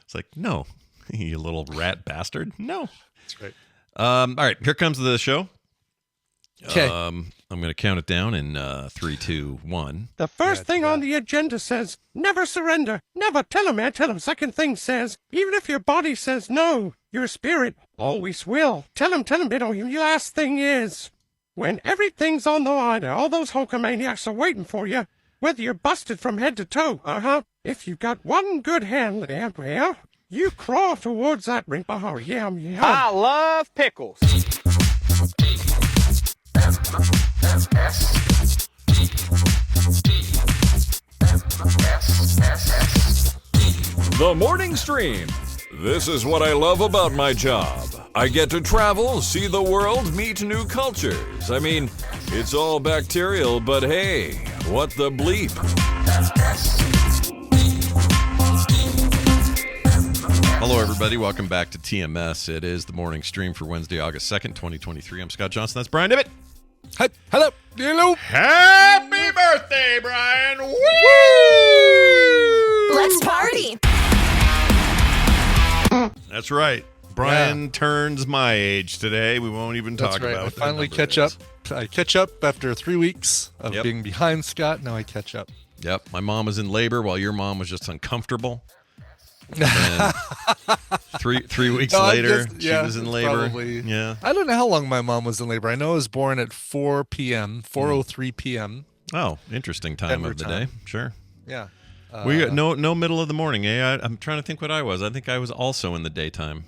It's like, no, you little rat bastard. No. That's right. All right, here comes the show. Okay. I'm going to count it down in 3, 2, 1. The first thing on the agenda says, never surrender. Never. Tell him, man. Tell him. Second thing says, even if your body says no, your spirit always will. Tell him, you know. Your last thing is, when everything's on the line and all those hulkamaniacs are waiting for you, whether you're busted from head to toe, if you've got one good hand, well, you crawl towards that ring. Oh, yeah. I love pickles. The Morning Stream. This is what I love about my job. I get to travel, see the world, meet new cultures. I mean, it's all bacterial, but hey, what the bleep? Hello, everybody. Welcome back to TMS. It is the morning stream for Wednesday, August 2nd, 2023. I'm Scott Johnson. That's Brian Ibbett. Hi. Hello. Hello. Happy birthday, Brian! Woo! Let's party. That's right. Brian turns my age today. We won't even talk about it. I finally catch up. I catch up after 3 weeks of being behind Scott. Now I catch up. Yep. My mom was in labor while your mom was just uncomfortable. And three weeks later, she was in labor. Probably, yeah. I don't know how long my mom was in labor. I know I was born at 4 p.m., 4:03 p.m. Oh, interesting time Denver of the time. day. Sure. Yeah. We got no middle of the morning, eh? I'm trying to think what I was. I think I was also in the daytime.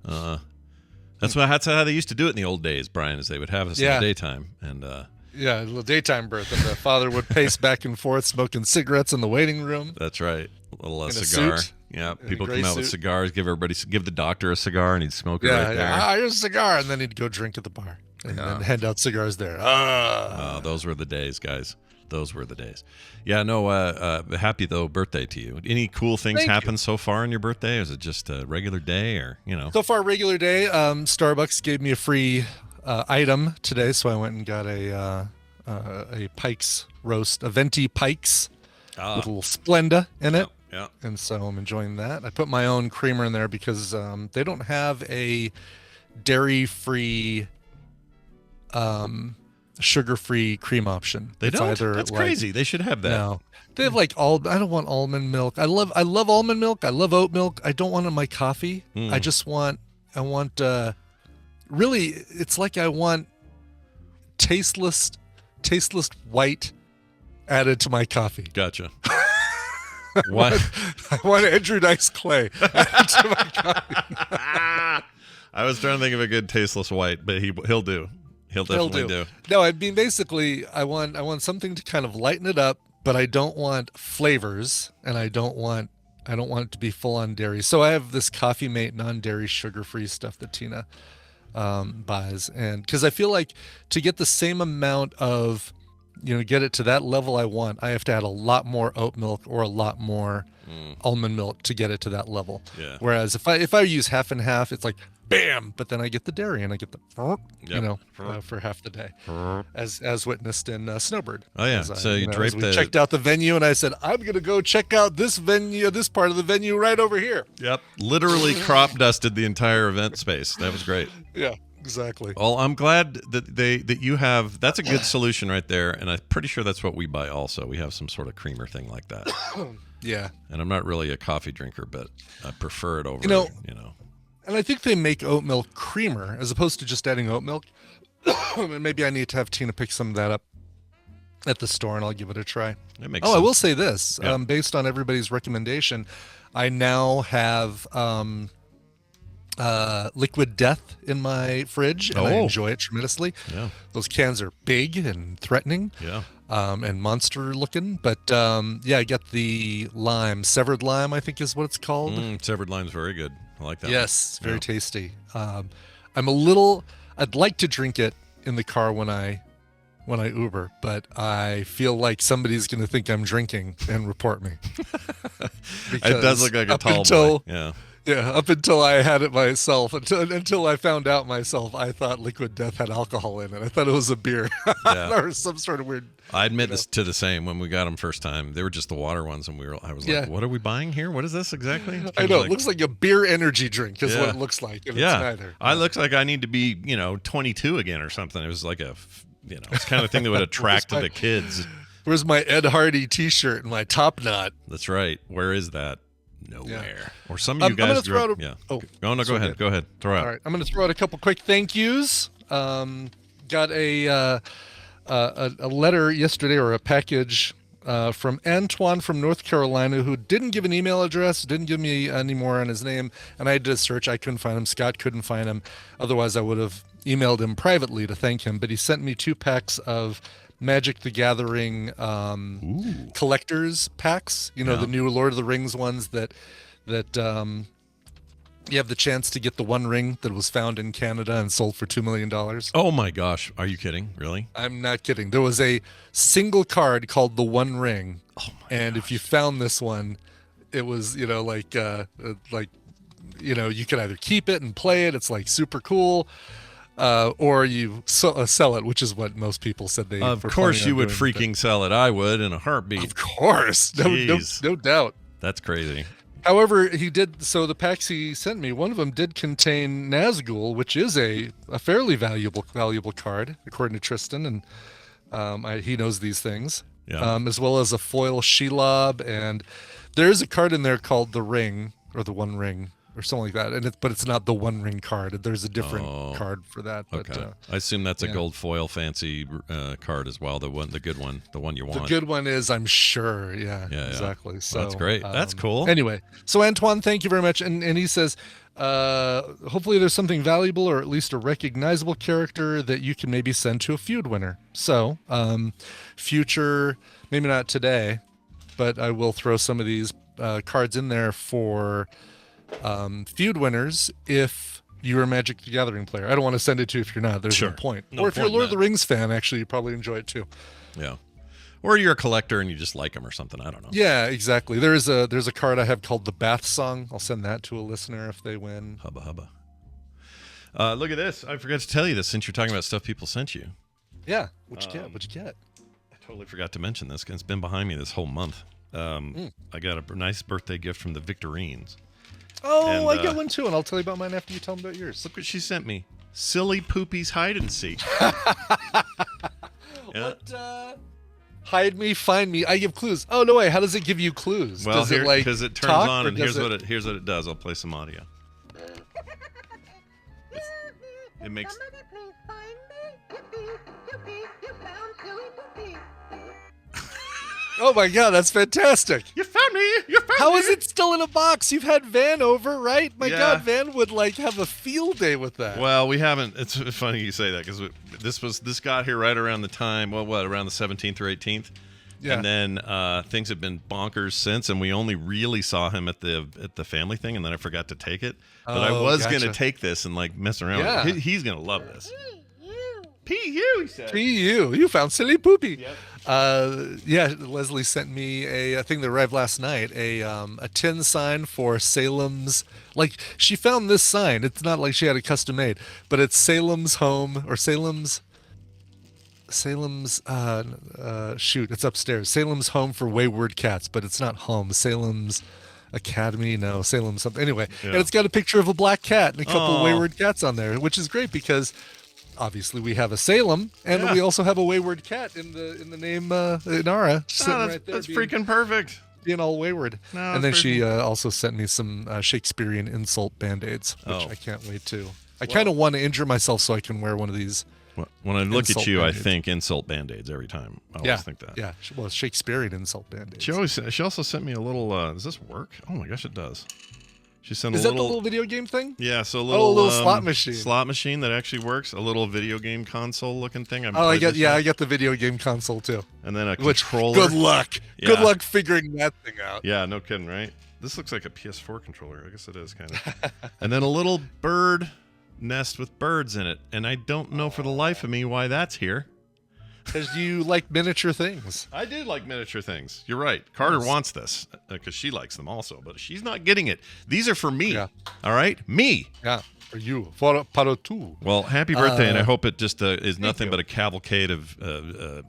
That's how they used to do it in the old days, Brian, is they would have us in the daytime. And yeah, a little daytime birth. And the father would pace back and forth smoking cigarettes in the waiting room. That's right. A little in cigar. A suit. Yeah, In people a gray come out with suit. cigars, give the doctor a cigar, and he'd smoke it right there. Yeah, here's a cigar. And then he'd go drink at the bar and then hand out cigars there. Those were the days, guys. Those were the days. Yeah, no, happy, though, birthday to you. Any cool things happen so far on your birthday? Or is it just a regular day or, So far, regular day. Starbucks gave me a free item today, so I went and got a Pike's roast, a Venti Pike's with a little Splenda in it. Yeah. And so I'm enjoying that. I put my own creamer in there because they don't have a dairy-free, sugar-free cream option. They It's don't? either That's like, crazy. They should have that. No. They have I don't want almond milk. I love almond milk. I love oat milk. I don't want it in my coffee. I want really, it's like I want tasteless white added to my coffee. Gotcha. What? I want Andrew Dice Clay added to my coffee. I was trying to think of a good tasteless white, but he'll do. He'll definitely do. No, I mean basically I want something to kind of lighten it up, but I don't want flavors and I don't want it to be full on dairy. So I have this Coffee Mate non-dairy sugar-free stuff that Tina buys, and because I feel like to get the same amount of get it to that level I want, I have to add a lot more oat milk or a lot more almond milk to get it to that level. Yeah. Whereas if I use half and half, it's like bam, but then I get the dairy and I get the for half the day, as witnessed in Snowbird. Oh yeah. So you draped we checked out the venue and I said I'm gonna go check out this part of the venue right over here. Yep. Literally crop dusted the entire event space. That was great. Yeah. Exactly. Well, I'm glad that you have. That's a good solution right there, and I'm pretty sure that's what we buy. Also, we have some sort of creamer thing like that. Yeah. And I'm not really a coffee drinker, but I prefer it over. And I think they make oat milk creamer as opposed to just adding oat milk. And maybe I need to have Tina pick some of that up at the store, and I'll give it a try. That makes sense. I will say this: Yeah. based on everybody's recommendation, I now have. Liquid Death in my fridge, and I enjoy it tremendously. Yeah. Those cans are big and threatening, and monster looking. But I get the lime, severed lime, I think is what it's called. Severed lime's very good. I like that. Yes, one. very Yeah. tasty. I'd like to drink it in the car when I Uber, but I feel like somebody's going to think I'm drinking and report me. It does look like a tall boy. Yeah. Yeah, up until I had it myself, until I found out myself, I thought Liquid Death had alcohol in it. I thought it was a beer Yeah. or some sort of weird. I admit this to the same. When we got them first time, they were just the water ones, and I was like, "What are we buying here? What is this exactly?" I know, it looks like a beer energy drink is what it looks like. And yeah, it's neither. I looks like I need to be 22 again or something. It was like it's kind of thing that would attract the kids. Where's my Ed Hardy T-shirt and my top knot? That's right. Where is that? Nowhere. Yeah. Or some of you guys throw out Oh no, go ahead. Go ahead. Throw out. All right, I'm going to throw out a couple quick thank yous. Got a letter yesterday, or a package from Antoine from North Carolina, who didn't give an email address, didn't give me any more on his name, and I did a search. I couldn't find him. Scott couldn't find him. Otherwise, I would have emailed him privately to thank him. But he sent me 2 packs of Magic the Gathering collectors packs. The new Lord of the Rings ones that you have the chance to get the One Ring that was found in Canada and sold for $2 million. Oh my gosh, are you kidding? Really? I'm not kidding. There was a single card called the One Ring, and if you found this one, it was you could either keep it and play it. It's like super cool. Or you sell it, which is what most people said they. Of course, you would freaking sell it. I would in a heartbeat. Of course, no doubt. That's crazy. However, he did. So the packs he sent me, one of them did contain Nazgul, which is a fairly valuable card according to Tristan, and he knows these things. Yeah. As well as a foil Shelob, and there's a card in there called the Ring, or the One Ring, or something like that, but it's not the One Ring card. There's a different card for that. But, okay, I assume that's a gold foil fancy card as well. The good one, the one you want. The good one is, I'm sure. Yeah, exactly. So that's great. That's cool. Anyway, so Antoine, thank you very much. And he says, hopefully there's something valuable, or at least a recognizable character that you can maybe send to a feud winner. So, future, maybe not today, but I will throw some of these cards in there for feud winners if you're a Magic the Gathering player. I don't want to send it to you if you're not. There's no point. Or if you're a Lord of the Rings fan, actually, you probably enjoy it too. Yeah. Or you're a collector and you just like them or something. I don't know. Yeah, exactly. There's a card I have called the Bath Song. I'll send that to a listener if they win. Hubba hubba. Look at this. I forgot to tell you this since you're talking about stuff people sent you. Yeah. What'd you get? I totally forgot to mention this because it's been behind me this whole month. I got a nice birthday gift from the Victorines. Oh, I got one too, and I'll tell you about mine after you tell me about yours. Look what she sent me. Silly Poopy's hide and seek. What? Hide me, find me. I give clues. Oh no way! How does it give you clues? Well, because it turns on, and here's what it does. I'll play some audio. It makes. Oh my god, that's fantastic! You found me! How is it still in a box? You've had Van over, right? My god, Van would have a field day with that. Well, we haven't. It's funny you say that because this got here right around the time. Well, around the 17th or 18th. Yeah. And then things have been bonkers since, and we only really saw him at the family thing, and then I forgot to take it. But I was gonna take this and mess around. Yeah. With it. He's gonna love this. P.U. he said. P.U. You found Silly Poopy. Yep. Leslie sent me a thing that arrived last night, a tin sign for Salem's. She found this sign. It's not like she had it custom made, but it's Salem's home, or Salem's it's upstairs. Salem's home for wayward cats, but it's not home. Salem's Academy, no, Salem something. Anyway, and it's got a picture of a black cat and a couple of wayward cats on there, which is great because obviously we have a Salem, and we also have a wayward cat in the name Inara. That's freaking perfect. Being all wayward. No, and then she also sent me some Shakespearean insult band-aids, which I can't wait to. I kind of want to injure myself so I can wear one of these. When I look at you, Band-Aids. I think insult Band-Aids every time. I always think that. Yeah, well, Shakespearean insult Band-Aids. She also sent me a little. Does this work? Oh my gosh, it does. She sent Is that the little video game thing? Yeah, so a little slot machine. Slot machine that actually works. A little video game console looking thing. I got the video game console too. And then a controller. Good luck. Yeah. Good luck figuring that thing out. Yeah, no kidding, right? This looks like a PS4 controller. I guess it is kind of. And then a little bird nest with birds in it, and I don't know for the life of me why that's here. Because you like miniature things. I do like miniature things. You're right. Carter wants this because she likes them also, but she's not getting it. These are for me. Yeah. All right? Me. Yeah, for you. Para tu. Well, happy birthday, and I hope it just is nothing you. but a cavalcade of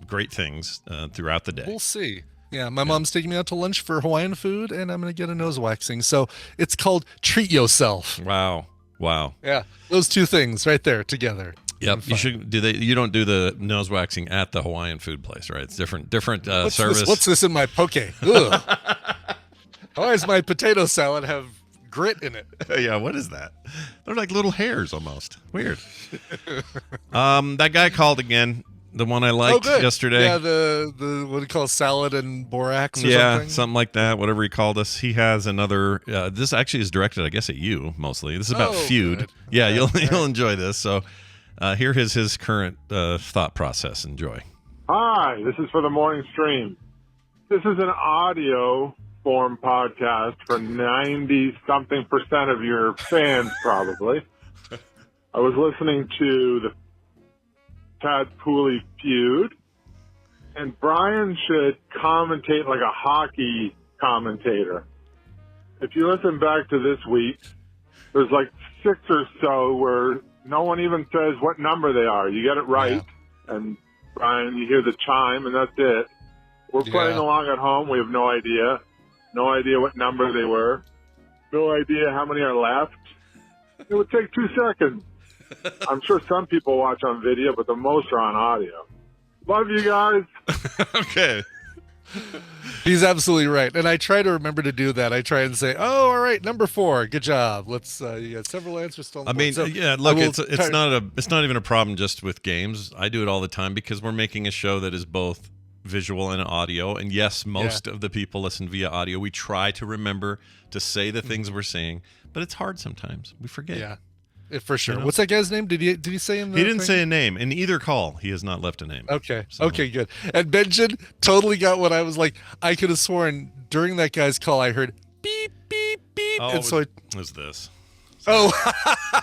great things throughout the day. We'll see. Yeah, my mom's taking me out to lunch for Hawaiian food, and I'm going to get a nose waxing. So it's called Treat Yourself. Wow. Yeah, those two things right there together. Yep. You should do. You don't do the nose waxing at the Hawaiian food place, right? It's different What's service. This? What's this in my poke? Ugh. Why does my potato salad have grit in it? Yeah, what is that? They're like little hairs almost. Weird. That guy called again. The one I liked yesterday. Yeah, the what do you call it, salad and borax or something like that, whatever he called us. He has another, this actually is directed, I guess, at you mostly. This is about feud. Good. Yeah, you'll enjoy this. So here is his current thought process. Enjoy. Hi, this is for the morning stream. This is an audio form podcast for 90-something% of your fans, probably. I was listening to the Tad Pooley feud, and Brian should commentate like a hockey commentator. If you listen back to this week, there's like 6 or so where no one even says what number they are. You get it right, and Brian, you hear the chime, and that's it. We're playing along at home. We have no idea what number they were, no idea how many are left. It would take 2 seconds. I'm sure some people watch on video, but the most are on audio. Love you guys. Okay. He's absolutely right. And I try to remember to do that. I try and say, oh, all right, number 4. Good job. Let's, you got several answers still on the board. So look, it's not even a problem just with games. I do it all the time because we're making a show that is both visual and audio. And yes, most of the people listen via audio. We try to remember to say the things we're saying, but it's hard sometimes. We forget. Yeah. For sure. You know? What's that guy's name? Did he say in the He didn't thing? say a name. In either call, he has not left a name. Okay. So. Okay, good. And Benjamin totally got what I was like. I could have sworn during that guy's call I heard beep, beep, beep. Oh, and so it was this. Oh,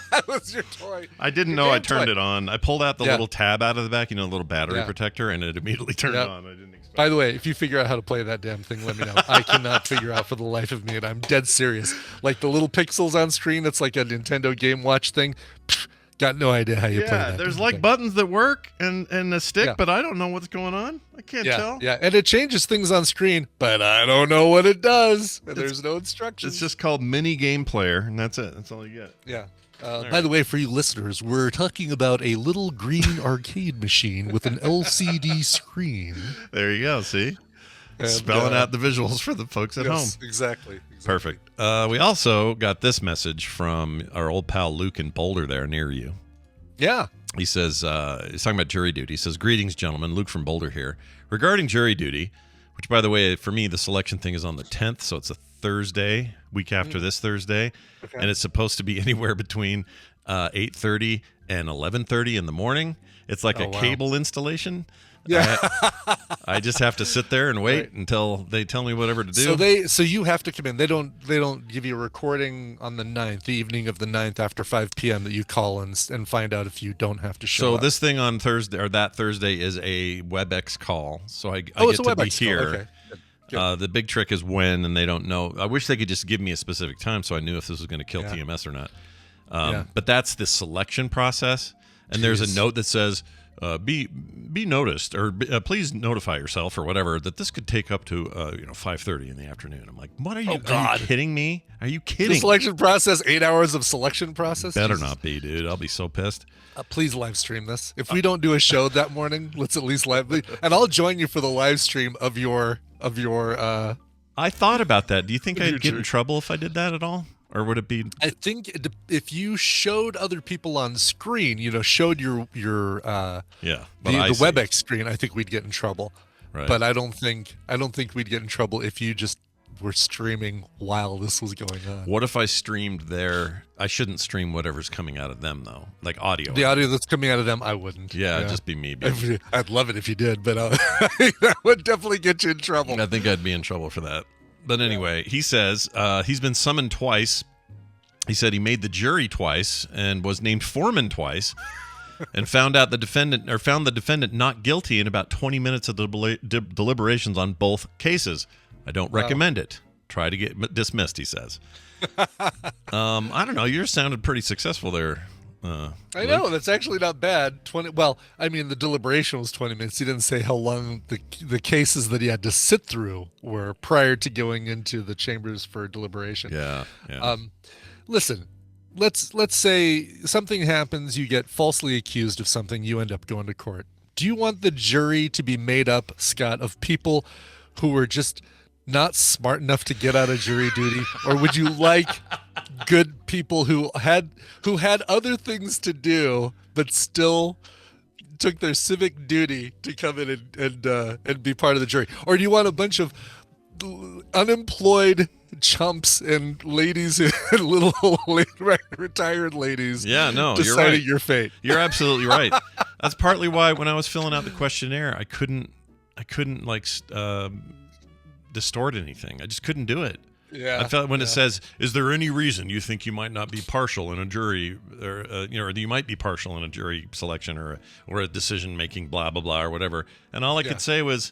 that was your toy. I didn't know I turned it on. I pulled out the little tab out of the back, the little battery protector, and it immediately turned on. I didn't expect By the way, if you figure out how to play that damn thing, let me know. I cannot figure out for the life of me, and I'm dead serious. Like the little pixels on screen, that's like a Nintendo Game Watch thing. Got no idea how you play that. Yeah, there's damn like thing. buttons that work and a stick, but I don't know what's going on. I can't tell. Yeah, and it changes things on screen, but I don't know what it does. And there's no instructions. It's just called Mini Game Player, and that's it. That's all you get. Yeah. By the way, for you listeners, we're talking about a little green arcade machine with an LCD screen. There you go. See? And, spelling out the visuals for the folks at home. Exactly. Perfect. We also got this message from our old pal Luke in Boulder there near you. Yeah. He says, he's talking about jury duty. He says, greetings, gentlemen. Luke from Boulder here. Regarding jury duty, which, by the way, for me, the selection thing is on the 10th, so it's a Thursday, week after this Thursday, and it's supposed to be anywhere between 8:30 and 11:30 in the morning. It's like a cable installation. Yeah. I just have to sit there and wait until they tell me whatever to do. So you have to come in. They don't give you a recording on the 9th, the evening of the 9th after 5 p.m. that you call and find out if you don't have to show up. So this thing on Thursday or that Thursday is a WebEx call. So I get it's a to WebEx be here. call. Okay. Good. The big trick is when, and they don't know. I wish they could just give me a specific time so I knew if this was going to kill TMS or not. But that's the selection process. And there's a note that says, be noticed, or please notify yourself or whatever that this could take up to 5:30 in the afternoon. I'm like, what are you? Are you kidding me? Are you kidding? The selection process, 8 hours of selection process. Better not be, dude. I'll be so pissed. Please live stream this. If we don't do a show that morning, let's at least live. And I'll join you for the live stream of your. I thought about that. Do you think I'd get in trouble if I did that at all? Or would it be? I think if you showed other people on screen, showed your the WebEx screen, I think we'd get in trouble. Right. But I don't think we'd get in trouble if you just were streaming while this was going on. What if I streamed there? I shouldn't stream whatever's coming out of them though, like audio. The audio that's coming out of them, I wouldn't. Yeah, it'd just be me. I'd love it if you did, but that would definitely get you in trouble. I think I'd be in trouble for that. But anyway, he says he's been summoned twice. He said he made the jury twice and was named foreman twice. and found the defendant not guilty in about 20 minutes of the deliberations on both cases. I don't recommend it. Try to get dismissed, he says. I don't know. You sounded pretty successful there. I know, that's actually not bad. 20. Well, I mean, the deliberation was 20 minutes. He didn't say how long the cases that he had to sit through were prior to going into the chambers for deliberation. Yeah. Listen, let's say something happens, you get falsely accused of something, you end up going to court. Do you want the jury to be made up, Scott, of people who were just not smart enough to get out of jury duty, or would you like good people who had other things to do but still took their civic duty to come in and be part of the jury? Or do you want a bunch of unemployed chumps and ladies and little retired ladies deciding you're right. your fate? You're absolutely right. That's partly why when I was filling out the questionnaire, I couldn't distort anything. I just couldn't do it. Yeah. I felt when it says, "Is there any reason you think you might not be partial in a jury, or you might be partial in a jury selection or a decision making, blah blah blah, or whatever?" And all I could say was,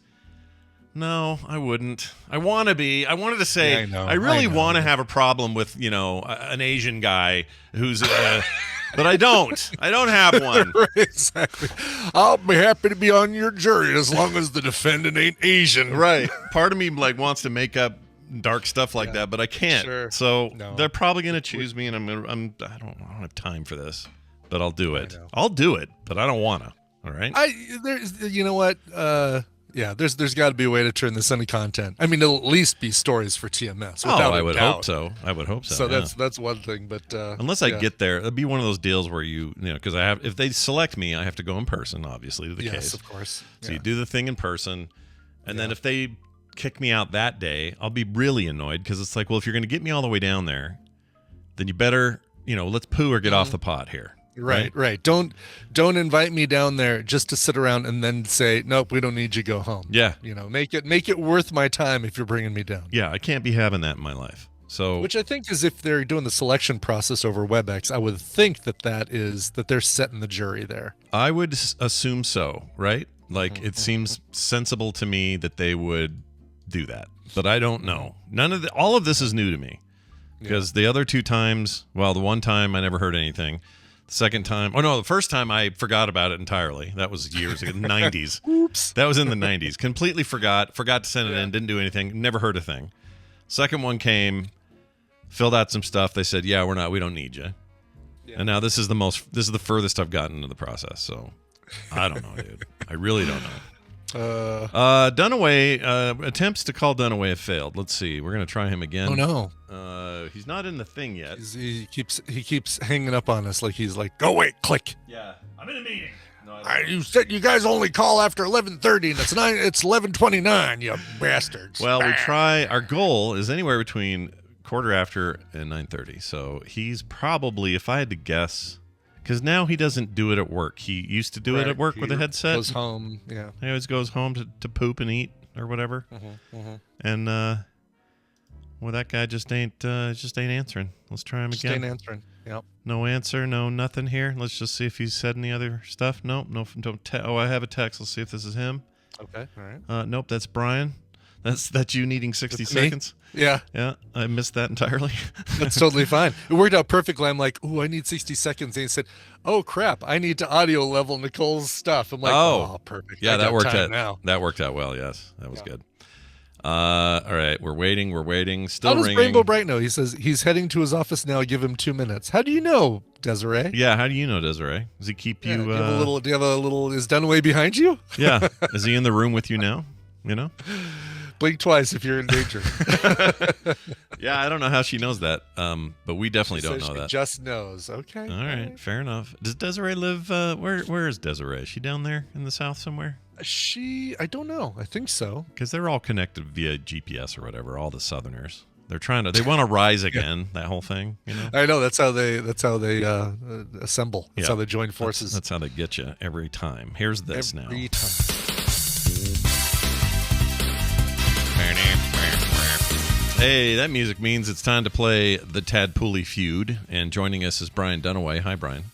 "No, I wouldn't. I want to be. I wanted to say, I really want to have a problem with an Asian guy who's." But I don't. I don't have one. Exactly. I'll be happy to be on your jury as long as the defendant ain't Asian. Right. Part of me wants to make up dark stuff like that, but I can't. Sure. So they're probably going to choose me, and I don't have time for this, but I'll do it. I'll do it, but I don't want to. All right. You know what? There's got to be a way to turn this into content. I mean, it'll at least be stories for TMS. I would hope so. So that's one thing. But unless I get there, it'd be one of those deals where because if they select me, I have to go in person, obviously, to the case. Yes, of course. So you do the thing in person, and then if they kick me out that day, I'll be really annoyed because it's like, well, if you're going to get me all the way down there, then you better, let's poo or get off the pot here. Right. Don't invite me down there just to sit around and then say, nope, we don't need you, go home. Yeah. Make it worth my time if you're bringing me down. Yeah, I can't be having that in my life. So, which I think is, if they're doing the selection process over WebEx, I would think that they're setting the jury there. I would assume so, right? Like it seems sensible to me that they would do that, but I don't know. All of this is new to me because the other two times, the one time I never heard anything. The second time, the first time I forgot about it entirely. That was years ago, 90s. Oops. That was in the 90s. Completely forgot to send it in, didn't do anything, never heard a thing. Second one came, filled out some stuff. They said, "Yeah, we don't need you." Yeah. And now this is the furthest I've gotten into the process. So I don't know, dude. I really don't know. Dunaway, attempts to call Dunaway have failed. Let's see. We're gonna try him again. Oh no. He's not in the thing yet. He keeps hanging up on us like he's like, go away, click. Yeah, I'm in a meeting. No, you said you guys only call after 11:30, and it's 11:29. You bastards. Well, we try. Our goal is anywhere between quarter after and 9:30. So he's probably, if I had to guess. Because now he doesn't do it at work. He used to do it at work with a headset. Goes home, yeah. He always goes home to poop and eat or whatever. And that guy just ain't answering. Let's try him again. Ain't answering. Yep. No answer. No nothing here. Let's just see if he's said any other stuff. Nope. No. Don't. I have a text. Let's see if this is him. Okay. All right. Nope. That's Brian. That's you needing 60 seconds. Yeah. Yeah. I missed that entirely. That's totally fine. It worked out perfectly. I'm like, I need 60 seconds. And he said, oh crap, I need to audio level Nicole's stuff. I'm like, oh perfect. Yeah, that worked out. Now. That worked out well. Yes, that was good. All right, we're waiting. Still ringing. How does ringing. Rainbow Bright know? He says he's heading to his office now. Give him 2 minutes. How do you know, Desiree? Yeah, how do you know, Desiree? Does he keep you? Do you have a little? Is Dunaway behind you? Yeah. Is he in the room with you now? Blink twice if you're in danger. Yeah, I don't know how she knows that, but we definitely don't know that. Just knows. Okay. All right, fair enough. Does Desiree live? Where is Desiree? Is she down there in the south somewhere? I don't know. I think so. Because they're all connected via GPS or whatever. All the Southerners. They want to rise again. That whole thing. I know. That's how they assemble. That's how they join forces. That's how they get you every time. Here's this now. Every time. Hey, that music means it's time to play the Tadpooley Feud, and joining us is Brian Dunaway. Hi, Brian.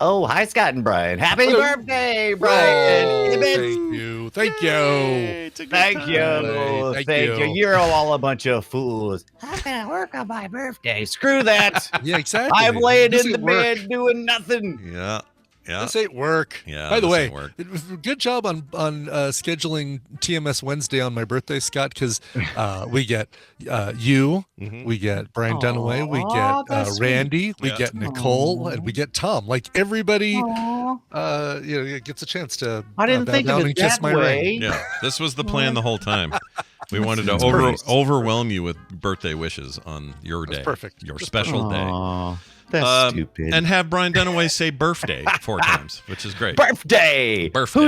Oh, hi, Scott and Brian. Happy Hello. birthday, Brian. Oh, Ibbett. thank you. Thank you. It's a good Thank time. you. Thank Thank you. you. You're all a bunch of fools. I'm going to work on my birthday. Screw that. Yeah, exactly. I'm laying This in the ain't work. bed doing nothing. Yeah. Yeah. This ain't work. Yeah, By the this way, ain't work. good job on scheduling TMS Wednesday on my birthday, Scott, because we get you, Mhm. we get Brian Dunaway, we Aw, get that's sweet. Randy, we Yeah. get Nicole, and we get Tom. Like everybody, gets a chance to I didn't bow think of down it and kiss that my way. ring. Yeah, this was the plan the whole time. We wanted to That's perfect. overwhelm you with birthday wishes on your That's day, perfect. your That's special day. Aw, that's stupid. And have Brian Dunaway say birthday 4 times, which is great. Birthday. Birthday.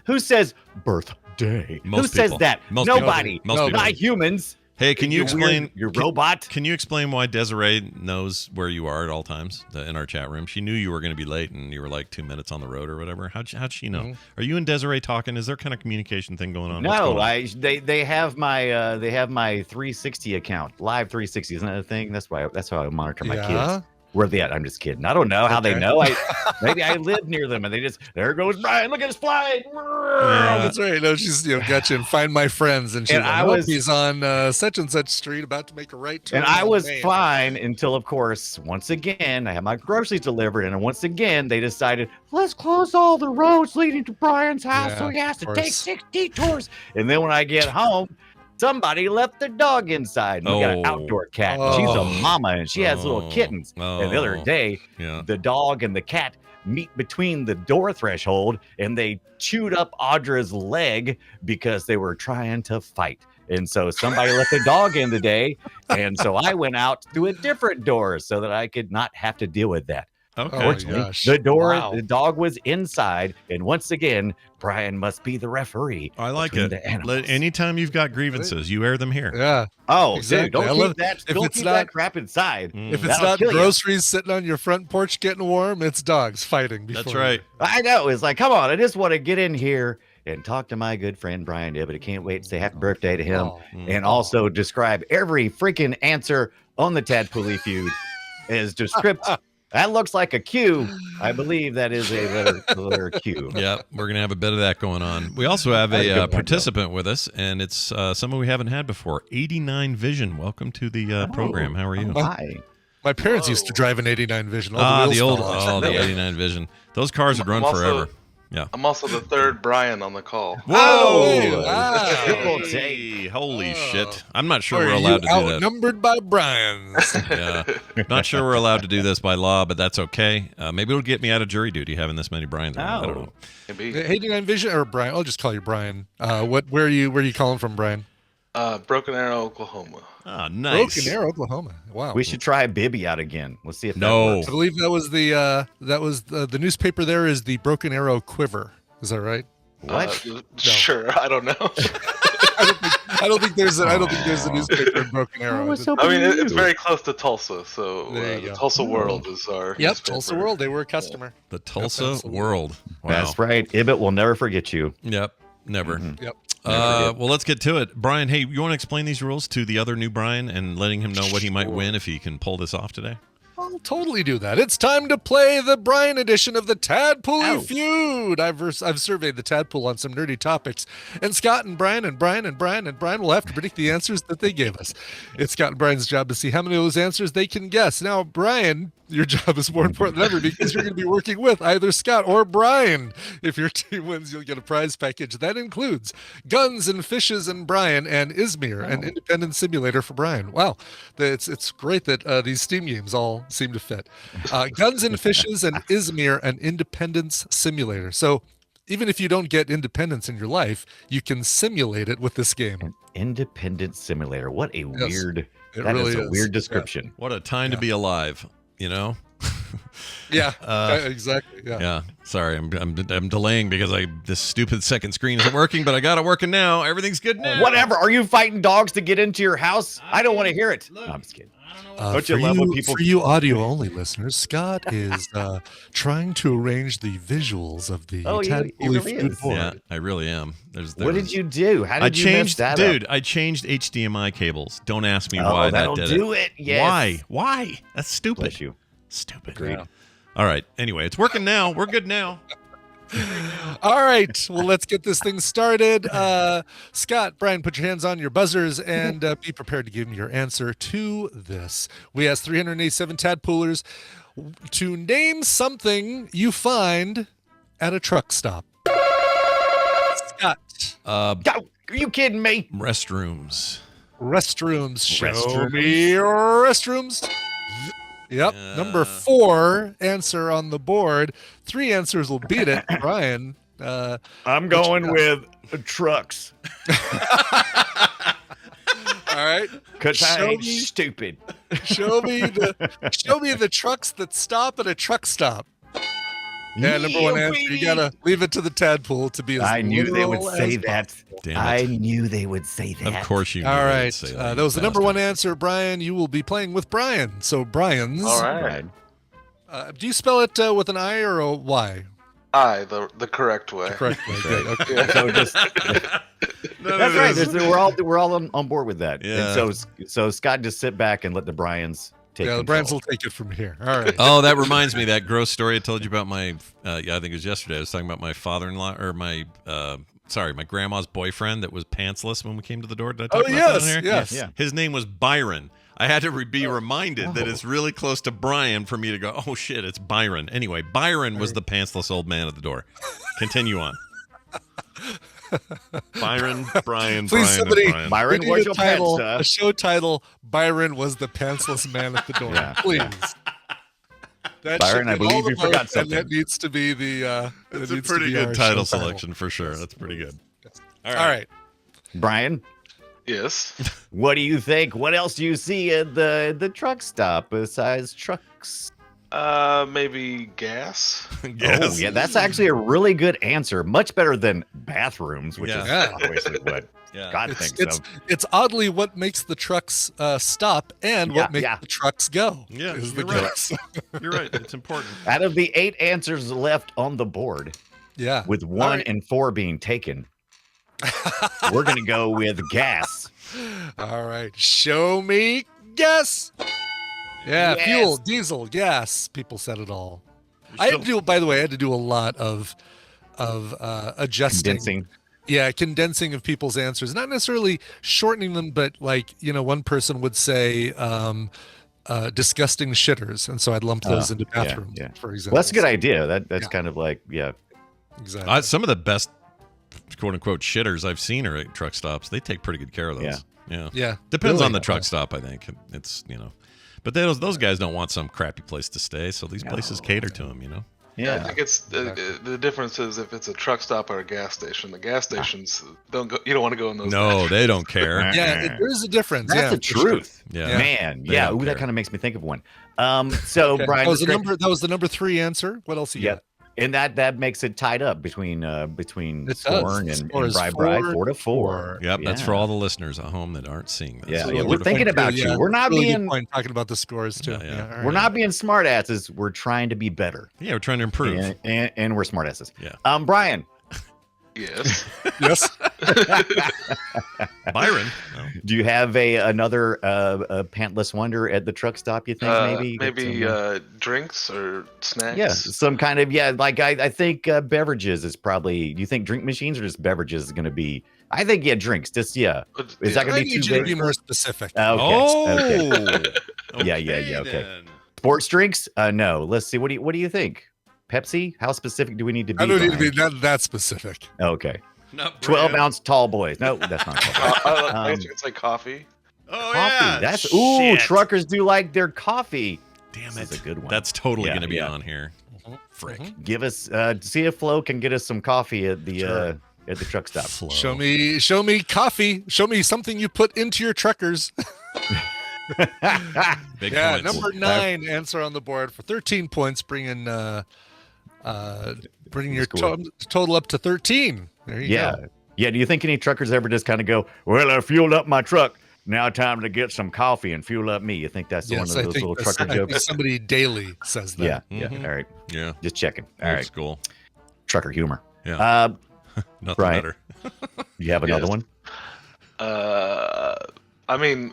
Who says birthday? Most Who says people. that? Most Nobody. people. Most Not people. humans. Hey, can you explain your can- robot? Can you explain why Desiree knows where you are at all times in our chat room? She knew you were going to be late, and you were like 2 minutes on the road or whatever. How'd she know? Mhm. Are you and Desiree talking? Is there kind of communication thing going on? What's No, going on? they have my 360 account, live 360. Isn't that a thing? That's how I monitor my kids. Where they at? I'm just kidding. I don't know how they Okay. know. Maybe I live near them and they just there goes Brian. Look at us flying. Oh, that's right. No, she's got you and Find My Friends, and she's And like, I "Oh, was- he's on such and such street, about to make a right turn. And I on was Main." fine until, of course, once again, I had my groceries delivered. And once again, they decided, let's close all the roads leading to Brian's house. So Yeah, he has to of take course. 6 detours. And then when I get home, somebody left their dog inside. And we got an Oh. outdoor cat. And she's a Oh. mama and she has little Oh. kittens. And the other Oh. day, Yeah. the dog and the cat meet between the door threshold and they chewed up Audra's leg because they were trying to fight. And so somebody left their dog in today. And so I went out through a different door so that I could not have to deal with that. Okay. Oh, Fortunately, gosh. the Wow. dog was inside. And once again, Brian must be the referee. I like between it. the animals. Anytime you've got grievances, you air them here. Yeah. Oh, Exactly. dude, don't I love- keep that. if Don't it's keep not- that crap inside. Mm. If it's That'll not kill ya. groceries sitting on your front porch getting warm, it's dogs fighting. Before That's right. I know. It's like, come on. I just want to get in here and talk to my good friend Brian Ibbett. I can't wait to say happy birthday to him Oh. and also describe every freaking answer on the Tadpooley feud as descriptive. That looks like a Q. I believe that is a letter Q. Yeah, we're gonna have a bit of that going on. We also have That's a a good point, participant with us, and it's someone we haven't had before. 89 Vision. Welcome to the program. How are you? Hi. My parents used to drive an 89 Vision. All Ah, wheels the old, fell off. the 89 Vision. Those cars would run I'm also- forever. Yeah. I'm also the third Brian on the call. Whoa! wow. Triple Hey, take. holy Oh. shit! I'm not sure Are we're you allowed to do that. outnumbered by Brian's. Yeah, not sure we're allowed to do this by law, but that's okay. Maybe it'll get me out of jury duty having this many Brian's. I don't know. Maybe. The 89 Vision or Brian? I'll just call you Brian. Where are you calling from, Brian? Broken Arrow, Oklahoma. Ah, nice. Broken Arrow, Oklahoma. Wow. We should try Bibby out again. Let's see if that No. works. I believe that was the newspaper. There is the Broken Arrow Quiver. Is that right? What? Sure, I don't know. I don't think there's a newspaper in Broken Arrow. I mean, it's very close to Tulsa, so There you the go. Tulsa World is our Yep, newspaper. Tulsa World. They were a customer. The Tulsa absolutely. World. Wow. That's right. Ibbett will never forget you. Yep. Never. Yep. Well, let's get to it. Brian, hey, you want to explain these rules to the other new Brian and letting him know what he might win if he can pull this off today? I'll totally do that. It's time to play the Brian edition of the Tadpooley Ow. Feud. I've surveyed the Tadpool on some nerdy topics, and Scott and Brian and Brian and Brian and Brian will have to predict the answers that they gave us. It's Scott and Brian's job to see how many of those answers they can guess. Now, Brian, your job is more important than ever because you're going to be working with either Scott or Brian. If your team wins, you'll get a prize package that includes Guns and Fishes and Brian and Izmir, an independent simulator for Brian. Wow, it's great that these Steam games all seem to fit. Guns and Fishes and Izmir, an independence simulator. So even if you don't get independence in your life, you can simulate it with this game. Independent simulator. What a weird. It That really is a is. weird Yeah. description. What a time to be alive, you know? Yeah, exactly. Yeah. Yeah. Sorry, I'm delaying because this stupid second screen isn't working, but I got it working now. Everything's good now. Whatever. Are you fighting dogs to get into your house? I don't want to hear it. No, I'm just kidding. Don't you love when people- For you audio-only listeners, Scott is trying to arrange the visuals of the Oh, he Tadpooley really Feud is. board. Yeah, I really am. What did you do? How did I you changed, mess that dude. up? I changed HDMI cables. Don't ask me Oh, why that that'll did do it. it. Yes. Why? Why? That's stupid. Bless you. Stupid. Agreed. All right. Anyway, it's working now. We're good now. All right. Well, let's get this thing started. Scott, Brian, put your hands on your buzzers and be prepared to give me your answer to this. We asked 387 tadpoolers to name something you find at a truck stop. Scott. Are you kidding me? Restrooms. Restrooms. Show me restrooms. Yep. Number 4 answer on the board. 3 answers will beat it. Brian. I'm going with trucks. All right. Because I ain't stupid. Show me the trucks that stop at a truck stop. Yeah, number 1 answer. You gotta leave it to the tadpole to be as I knew they would literal say as that. Damn it. I knew they would say that. Of course you knew. All they would right. say That was the number 1 answer, Brian. You will be playing with Brian. So Brian's. All right. Do you spell it with an I or a Y? The correct way. Correct way. Good. Okay. So just that's right. We're all on board with that. Yeah. And so Scott, just sit back and let the Bryans take Yeah, the control. Brian's will take it from here. All right. Oh, that reminds me, that gross story I told you about my, I think it was yesterday. I was talking about my father-in-law, or my grandma's boyfriend that was pantsless when we came to the door. Did I talk about that on here? Yes. Yeah. His name was Byron. I had to be reminded that it's really close to Brian for me to go, oh shit, it's Byron. Anyway, Byron was the pantsless old man at the door. Continue on. Byron, Brian, Please, Brian, somebody, and Brian. Byron, we what's need your a title, pants, a show title. Byron was the pantsless man at the door. Yeah. Please. That Byron, should I be believe all the you forgot votes, and something. that needs to be the. It's a pretty good title selection for sure. That's pretty good. All right. Brian, Yes. what do you think? What else do you see at the truck stop besides trucks? Maybe gas. Yes. Oh, yeah, that's actually a really good answer. Much better than bathrooms, which is Yeah. obviously what Yeah. God thinks of. It's oddly what makes the trucks stop and what makes Yeah. the trucks go. Yeah, is the you're right. gas. You're right. It's important. Out of the 8 answers left on the board, Yeah. with 1 and 4 being taken, we're going to go with gas. All right. Show me gas. Yeah, Yes. fuel, diesel, gas. People said it all. I had to do, by the way, I had to do a lot of adjusting. Condensing. Yeah, condensing of people's answers. Not necessarily shortening them, but like, one person would say disgusting shitters. And so I'd lump those into yeah, bathrooms, yeah. for example. Well, that's a good idea. That's Yeah. kind of like, yeah. Exactly. Some of the best quote unquote shitters I've seen are at truck stops. They take pretty good care of those. Yeah. Depends Really? on the truck stop, I think. It's, but those guys don't want some crappy place to stay, so these places cater to them, Yeah, I think it's the difference is if it's a truck stop or a gas station. The gas stations don't go. You don't want to go in those. No, they don't care. Yeah, there is a difference. That's yeah, the for sure. truth. Yeah. Man, They yeah. don't Ooh, that care. kind of makes me think of one. So, Okay. Brian, That was the number 3 answer. What else you yeah. got? And that makes it tied up between It Scorn does. and Score is Bri 4-4. Yep, that's Yeah. for all the listeners at home that aren't seeing this. Yeah, So yeah, we're we're to- thinking about you. We're not really good being point talking about the scores too. Yeah, yeah. all right. we're not being smart asses. We're trying to be better. Yeah, we're trying to improve. And we're smart asses. Yeah. Brian, Yes. Yes. Byron. No. do you have another pantless wonder at the truck stop, you think maybe? Maybe Some, drinks or snacks. yeah, some kind of like I think beverages is probably. Do you think drink machines or just beverages is going to be? I think drinks. Just But, Is that I gonna be need too you to big? be more specific. Okay. Okay. Oh. Yeah, okay. then. Sports drinks? No. Let's see. What do you think? Pepsi? How specific do we need to be? I don't need to be Brian? that specific. Okay. Not 12 Brand. ounce tall boys. No, that's not coffee. it's like coffee. Oh, Coffee. yeah. That's Shit. truckers do like their coffee. Damn This it. is a good one. That's totally Yeah, going to be yeah. on here. Frick. Give us see if Flo can get us some coffee at the at the truck stop. Flow. Show me coffee. Show me something you put into your truckers. Big Yeah, points. number 9 answer on the board for 13 points, bringing your Score. total up to 13. There you Yeah. go. Yeah. Do you think any truckers ever just kind of go, well, I fueled up my truck. Now time to get some coffee and fuel up me. You think that's one of I those think little that's- trucker I think jokes? somebody daily says that. Yeah. Mhm. Yeah. All right. Yeah. Just checking. All Old right. school. Trucker humor. Yeah. Nothing Brian. better. You have another Yes. one? I mean,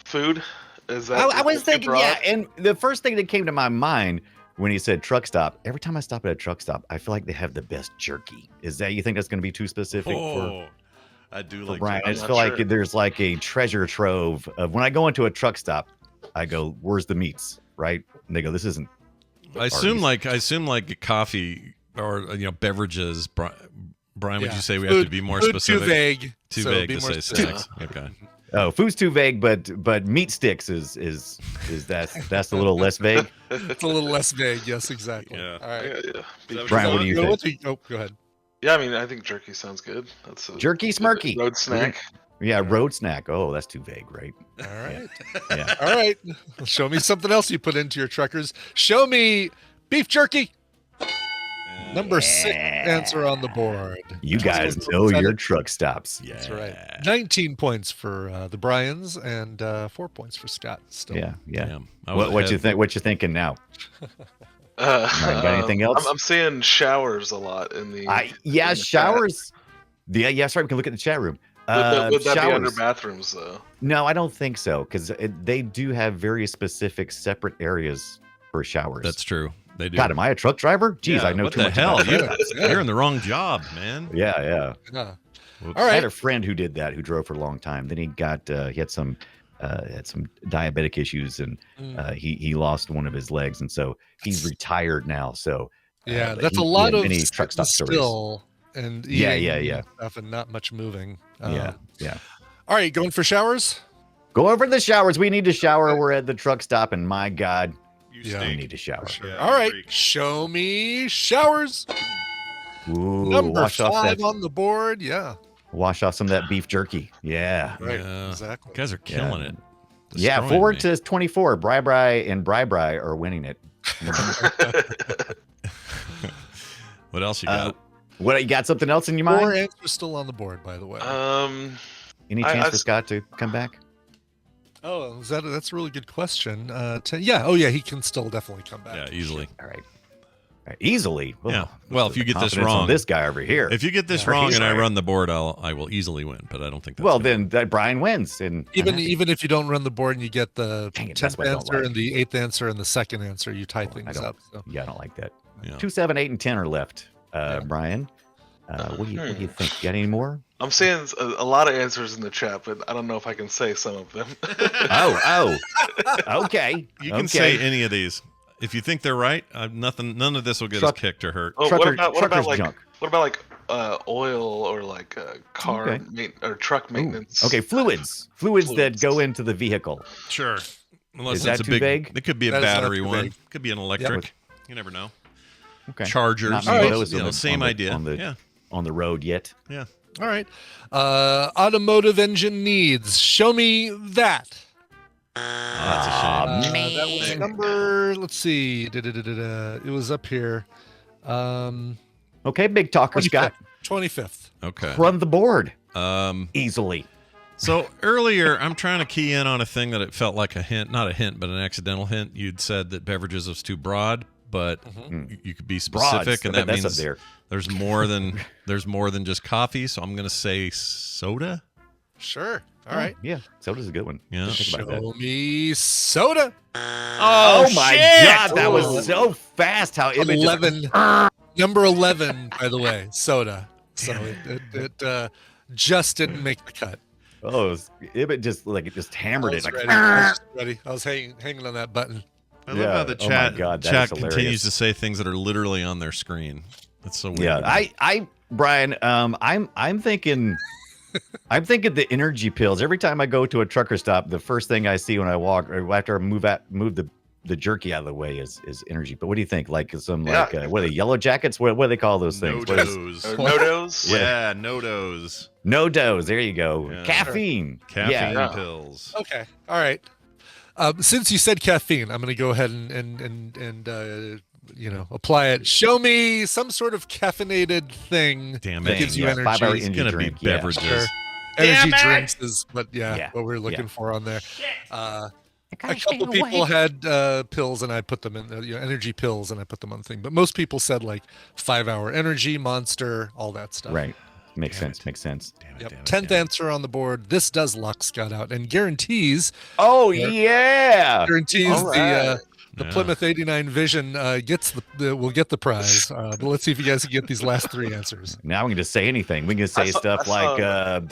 food. Is that? I was is that thinking, broad? yeah. And the first thing that came to my mind when he said truck stop, every time I stop at a truck stop, I feel like they have the best jerky. Is that, you think that's going to be too specific for I do for like Brian? I I'm just not feel sure. like there's like a treasure trove of, when I go into a truck stop, I go, "Where's the meats?" Right? And they go, "This isn't." I assume Arby's. like coffee or beverages. Brian, would Yeah. you say we have to be more food specific? Too vague. Too so vague be to more say specific. snacks. Okay. Oh, food's too vague, but meat sticks is that's a little less vague. It's a little less vague. Yes, exactly. Yeah. All right. Yeah. Brian, what do you So think? go ahead. Yeah, I mean, I think jerky sounds good. That's a Jerky smirky. road snack. Yeah, road snack. Oh, that's too vague, right? All right. Yeah. All right. Show me something else you put into your truckers. Show me beef jerky. Number 6 answer on the board. You guys know your truck stops. Yeah. That's right. 19 points for the Bryans and 4 points for Scott. Still. Yeah. Damn. I was What you ahead. think? What you thinking now? Got anything else? I'm seeing showers a lot in the. Yeah, in the showers. Yeah, sorry. We can look at the chat room. Would that be under Showers. bathrooms though? No, I don't think so, because they do have very specific separate areas for showers. That's true. They do. God, am I a truck driver? Jeez, Yeah, I know what too the much hell? about You, trucks. you're in the wrong job, man. Yeah. Yeah. Whoops. All I had right. a friend who did that, who drove for a long time. Then he got he had some diabetic issues, and he lost one of his legs, and so he's retired now. So Yeah, but that's a he lot had of many truck stop stories. still and Yeah, eating yeah. stuff and not much moving. Yeah. All right, going for showers. Go over the showers. We need to shower. We're at the truck stop, and my God, You Yeah. we stink. need to shower. Yeah, All I right, agree. show me showers. Ooh, Number wash off 5 that. on the board. Yeah, Wash off some of that beef jerky. Yeah. right. Yeah. Exactly. You guys are killing it. Yeah, Destroying forward me. to 24. Bri and Bri are winning it. What else you got? What, you got something else in your 4 mind? answers still on the board, by the way. Any I- chance I- for Scott to come back? Oh, that's a really good question. Yeah. Oh, yeah. He can still definitely come back. Yeah, easily. All right. Easily. Yeah. Well, if you get this confidence on wrong, this guy over here. if you get this Yeah. wrong and I Sorry. run the board, I will easily win. But I don't think that's Well, gonna- then that Brian wins, and Even if you don't run the board and you get the Dang it, 10th that's what I don't answer like. and the 8th answer and the 2nd answer, you tie I things don't- up. So. yeah, I don't like that. Yeah. 2, 7, 8, and 10 are left. Brian, what do you think? Got any more? I'm seeing a lot of answers in the chat, but I don't know if I can say some of them. Oh, okay. You can okay. say any of these. If you think they're right, none of this will get Truck- us kicked or hurt. Oh, Trucker- what about trucker's like junk. oil or like car Okay. or truck Ooh, maintenance? okay, fluids that go into the vehicle. Sure. Unless Is it's that a too big, vague? it could be a That is not battery too one. vague. Could be an electric. You never know. Okay. Chargers. Not All many right. of those You on know, the- same on the- idea. on the Yeah. on the road yet. Yeah. All right. Automotive engine needs. Show me that. That's a shame. That was number. Let's see. It was up here. Okay, big talker, Scott. 25th. Okay. Run the board Um. easily. So earlier, I'm trying to key in on a thing that it felt like a hint, not a hint, but an accidental hint. You'd said that beverages was too broad, but you could be specific, Broads. and I that bet that's means up there. there's more than just coffee. So I'm gonna say soda. Sure. All right. Yeah, soda's a good one. Yeah. Didn't think about that. Show me soda. Oh my God, that was so fast. How it just- 11. Number 11, by the way, soda. So it just didn't make the cut. Oh, it just like it just hammered I it. was Like, ready. I was just ready. I was hanging on that button. I love Yeah. how the Oh my chat God, that chat is hilarious. continues to say things that are literally on their screen. That's so weird. yeah, Brian, I'm thinking. I'm thinking the energy pills. Every time I go to a trucker stop, the first thing I see when I walk, or after I move the jerky out of the way, is energy. But what do you think? Like some what are they, yellow jackets? What do they call those things? What is- No-dos. No-dos? Yeah, no-dos. No dose. There you go. Yeah. Caffeine. Caffeine Yeah. pills. Okay. All right. Since you said caffeine, I'm going to go ahead and apply it. Show me some sort of caffeinated thing. Damn that it. gives you Yeah, energy. 5-hour It's energy gonna be drink. Yeah. beverages. Sure. Energy drinks is what we're looking for on there. A couple people had pills, and I put them in energy pills, and I put them on the thing. But most people said like 5-hour energy, Monster, all that stuff. Right. Makes sense. Makes sense. Yep. 10th answer on the board. This does lock Scott out and guarantees Oh yeah. guarantees All right. The Yeah. Plymouth '89 Vision gets will get the prize. But let's see if you guys can get these last three answers. Now we can just say anything. We can just say stuff I like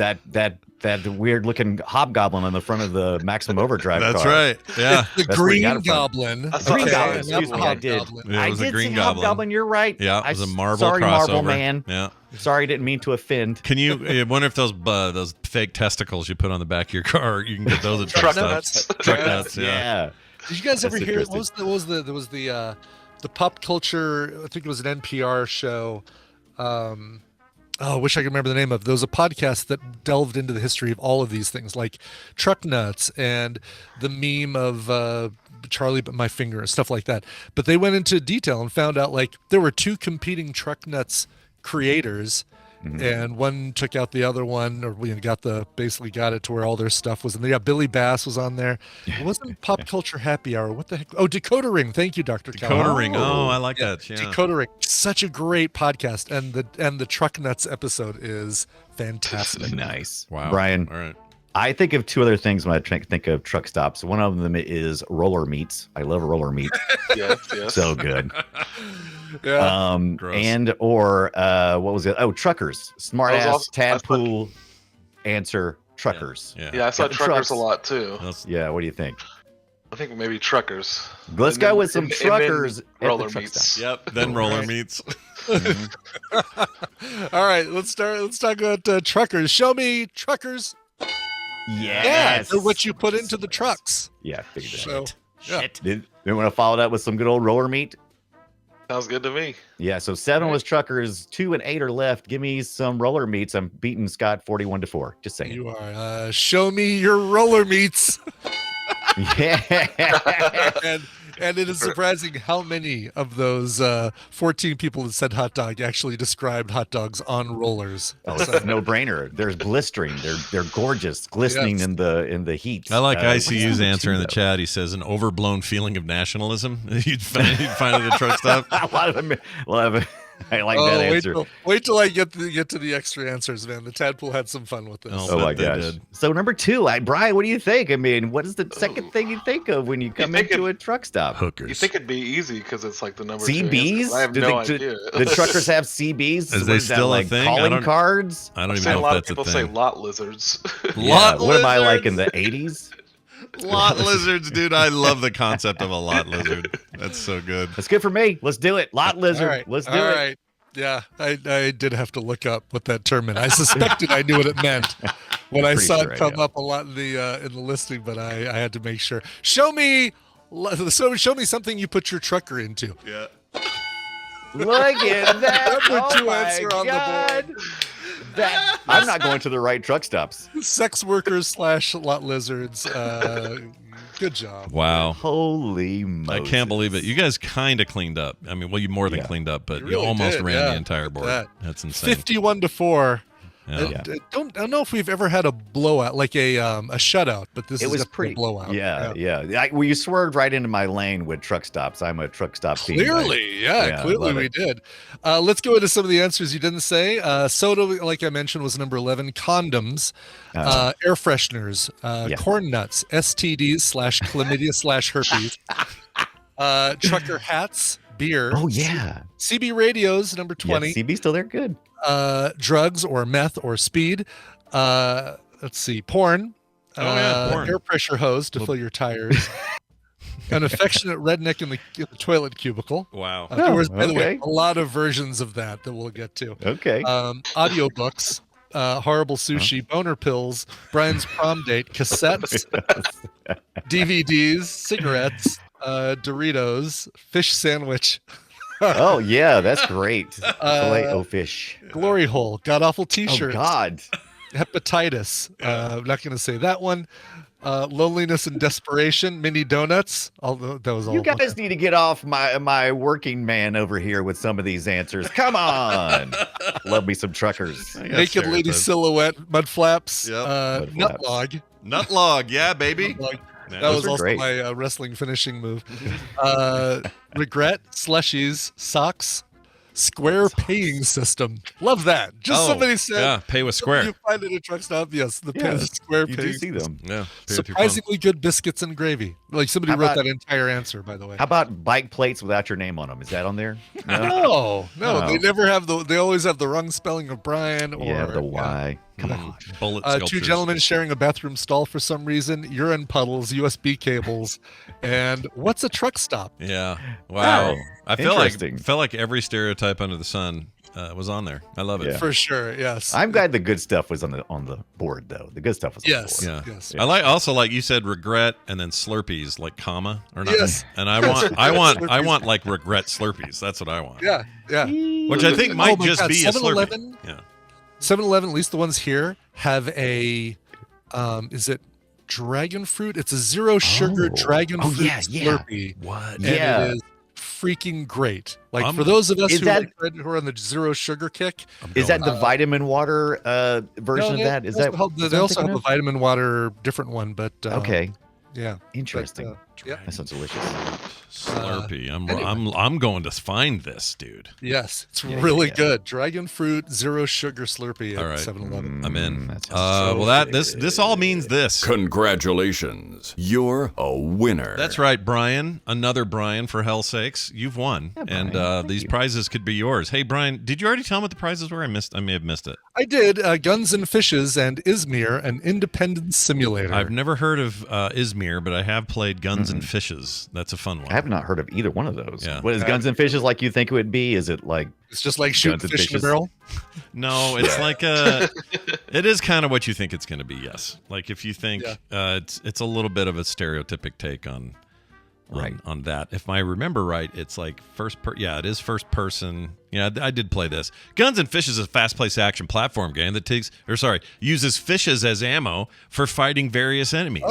that weird looking hobgoblin on the front of the Maximum Overdrive That's car. right. Yeah. The That's where you Green got it from. Goblin. I saw Green Okay, Goblin. excuse not Excuse the me, I did. Hobgoblin. Yeah, it I was a did Green say Goblin. Hobgoblin. You're right. Yeah, it was a Marvel Sorry, crossover. Marvel man. Yeah. Sorry, didn't mean to offend. Can you? I wonder if those fake testicles you put on the back of your car, you can get those at Truck truck nuts. stops. Truck nuts. Yeah. Yeah. Did you guys ever That's hear? interesting. What was the pop culture? I think it was an NPR show. I wish I could remember the name of. There was a podcast that delved into the history of all of these things, like truck nuts and the meme of Charlie But My Finger and stuff like that. But they went into detail and found out like there were two competing truck nuts creators. And one took out the other one, or basically got it to where all their stuff was in there. Yeah, Billy Bass was on there. It wasn't Pop Culture Happy Hour. What the heck? Oh, Decoder Ring. Thank you, Dr. Decoder Ring. Oh, I like that. Yeah. Decoder Ring. Such a great podcast, and the Truck Nuts episode is fantastic. Nice. Wow. Brian, All right. I think of two other things when I think of truck stops. One of them is roller meats. I love roller meat. Yes, yes. So good. Yeah. Gross. And or what was it? Oh, truckers. Smart I was ass also- tadpole answer truckers. Yeah. Yeah, I saw Got the truckers trucks. a lot too. That's- Yeah, what do you think? I think maybe truckers. Let's And go then- with some and then truckers at the roller truck meats. stop. Yep. Then roller Right. meats. All right, let's talk about truckers. Show me truckers. Yeah, Yes. they're what you put into the trucks. Yeah, I figured that. So, yeah. Shit. Did want to follow that with some good old roller meat? Sounds good to me. Yeah, so 7 was truckers, 2 and 8 are left. Give me some roller meats. I'm beating Scott 41-4. Just saying. You are. Show me your roller meats. Yeah. And it is surprising how many of those 14 people that said hot dog actually described hot dogs on rollers. Oh, it's a no-brainer. There's blistering. They're gorgeous, glistening Yes. in the heat. I like what's ICU's number answer 2, in the though? chat. He says an overblown feeling of nationalism. You'd find it at the truck stop. A lot of them. I like that Wait answer. till I get to the extra answers, man. The tadpole had some fun with this. Oh. Oh my bet they gosh. did. So number 2, Brian, what do you think? I mean, what is the second thing you think of when you come think into a truck stop? Hookers. You think it'd be easy because it's like the number 2 answer. CBs? I have Do no the, idea. the truckers have CBs? Is What they is that, still a like thing? I calling don't- cards? I don't I've even seen know a lot if of that's a people say thing. lot lizards. Yeah, Lot what am I like in lizards? the 80s? Lot lizards, dude. I love the concept of a lot lizard. That's so good. That's good for me. Let's do it. Lot lizard. All right. Let's do All it. right. Yeah, I did have to look up what that term meant. I suspected I knew what it meant when I Pretty saw sure I it come know. up a lot in the listing, but I had to make sure. Show me something you put your trucker into. Yeah. Look at that. Number Oh 2 my answer on the God. I'm not going to the right truck stops. Sex workers / lot lizards. Good job. Wow. Holy I Moses. can't believe it. You guys kind of cleaned up. I mean, well, you more than Yeah. cleaned up, but You you really almost did, ran yeah. the entire Look at board. that. That's insane. 51-4. Yeah. Yeah. I don't know if we've ever had a blowout, like a shutout, but this It is was definitely pretty a blowout. Yeah. Well, you swerved right into my lane with truck stops. I'm a truck stop fiend. Clearly, Yeah, I clearly love we it. did. Let's go into some of the answers you didn't say. Soda, like I mentioned, was number 11. Condoms, air fresheners, Yeah. corn nuts, STDs / chlamydia / herpes, trucker hats, beer. Oh yeah. CB radios, number 20. Yeah, CB still there. Good. Drugs or meth or speed. Let's see, porn. Porn. Air pressure hose to fill your tires. An affectionate redneck in the toilet cubicle. Wow. There was, by the way, okay. a lot of versions of that we'll get to. Okay. Audiobooks, horrible sushi, boner pills, Brian's prom date, cassettes, DVDs, cigarettes, Doritos, fish sandwich, Oh yeah, that's great. Filet-o fish. glory hole, god awful Oh t-shirts, God. hepatitis. I'm not going to say that one. Loneliness and desperation, mini donuts. Although that was all. You guys need to get off my working man over here with some of these answers. Come on. Love me some truckers. I got Naked lady stereotypes. silhouette, mud flaps, Yep. Mud nut flaps. log. Nut log, yeah, baby. Nut log. Yeah, That those was are also great. my wrestling finishing move. Regret, slushies, socks, Square paying system. Love that. Just somebody said. Yeah, pay with Square. You find it at truck stop. Yes, the Square You paying do see them. Yeah, pay with your phone. Surprisingly good biscuits and gravy. Like somebody How wrote about- that entire answer, by the way. How about bike plates without your name on them? Is that on there? No, Oh. they never have they always have the wrong spelling of Brian or Yeah, the Y. Come on. Bullet Two sculptures. gentlemen sharing a bathroom stall for some reason, urine puddles, USB cables, and what's a truck stop? Yeah. Wow. Oh, I interesting. felt like every stereotype under the sun was on there. I love it. Yeah. For sure, yes. I'm glad the good stuff was on the board though. The good stuff was on Yes. the board. Yeah. Yes. I also like you said regret and then Slurpies like comma or not. Yes. And I want like regret Slurpies. That's what I want. Yeah, yeah. Which I think might my just God, be a 7-Eleven? Slurpee. Yeah. 7-Eleven, at least the ones here, have a is it dragon fruit? It's a zero sugar dragon fruit yeah. Slurpee. What? And Yeah. it is freaking great. Like I'm- for those of us Is who, that- who are on the zero sugar kick, Is that the vitamin water version no, of that? Is they that also have, is they that also I'm have a thinking vitamin water different one, but of? Okay, yeah, interesting. yeah. That sounds delicious. Slurpee. anyway. I'm going to find this, dude. Yes, it's Yeah, really yeah. good. Dragon fruit zero sugar Slurpee at All right. 7-Eleven. I'm in. That sounds Well, this all means this. Congratulations, you're a winner. That's right, Brian. Another Brian, for hell's sakes. You've won. Yeah, and Brian. Thank these you. prizes could be yours. Hey, Brian, did you already tell me what the prizes were? I may have missed it. I did Guns and Fishes and Izmir, an independence simulator. I've never heard of Izmir, but I have played Guns and Fishes. That's a fun one. I have not heard of either one of those. Yeah. What is Guns and Fishes like you think it would be? Is it like It's just like shooting Guns and fish in a Fishes? barrel. No, it's like it is kind of what you think it's going to be. Yes, like if you think it's a little bit of a stereotypic take on that. If I remember right, it's like it is first person. Yeah, I did play this. Guns and Fishes is a fast-paced action platform game that uses fishes as ammo for fighting various enemies.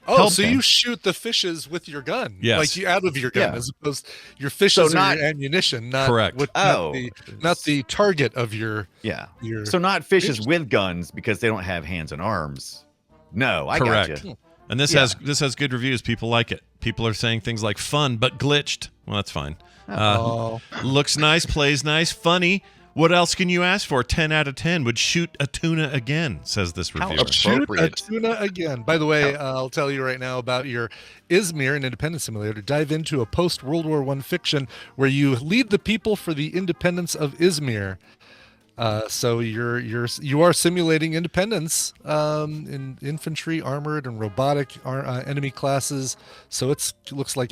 Oh, so you shoot the fishes with your gun. Yes. Like you out of your gun, Yeah. as opposed your fishes So are not- your ammunition, not Correct. not the target of your yeah? So not fishes with guns because they don't have hands and arms. No, I Correct. gotcha. And this Yeah. has good reviews. People like it. People are saying things like fun but glitched. Well, that's fine. Looks nice, plays nice, funny. What else can you ask for? 10 out of 10 would shoot a tuna again, says this How reviewer. shoot a appropriate. tuna again. By the way, I'll tell you right now about your Izmir, an independence simulator. Dive into a post-World War I fiction where you lead the people for the independence of Izmir. So you are simulating independence in infantry, armored, and robotic enemy classes. So it looks like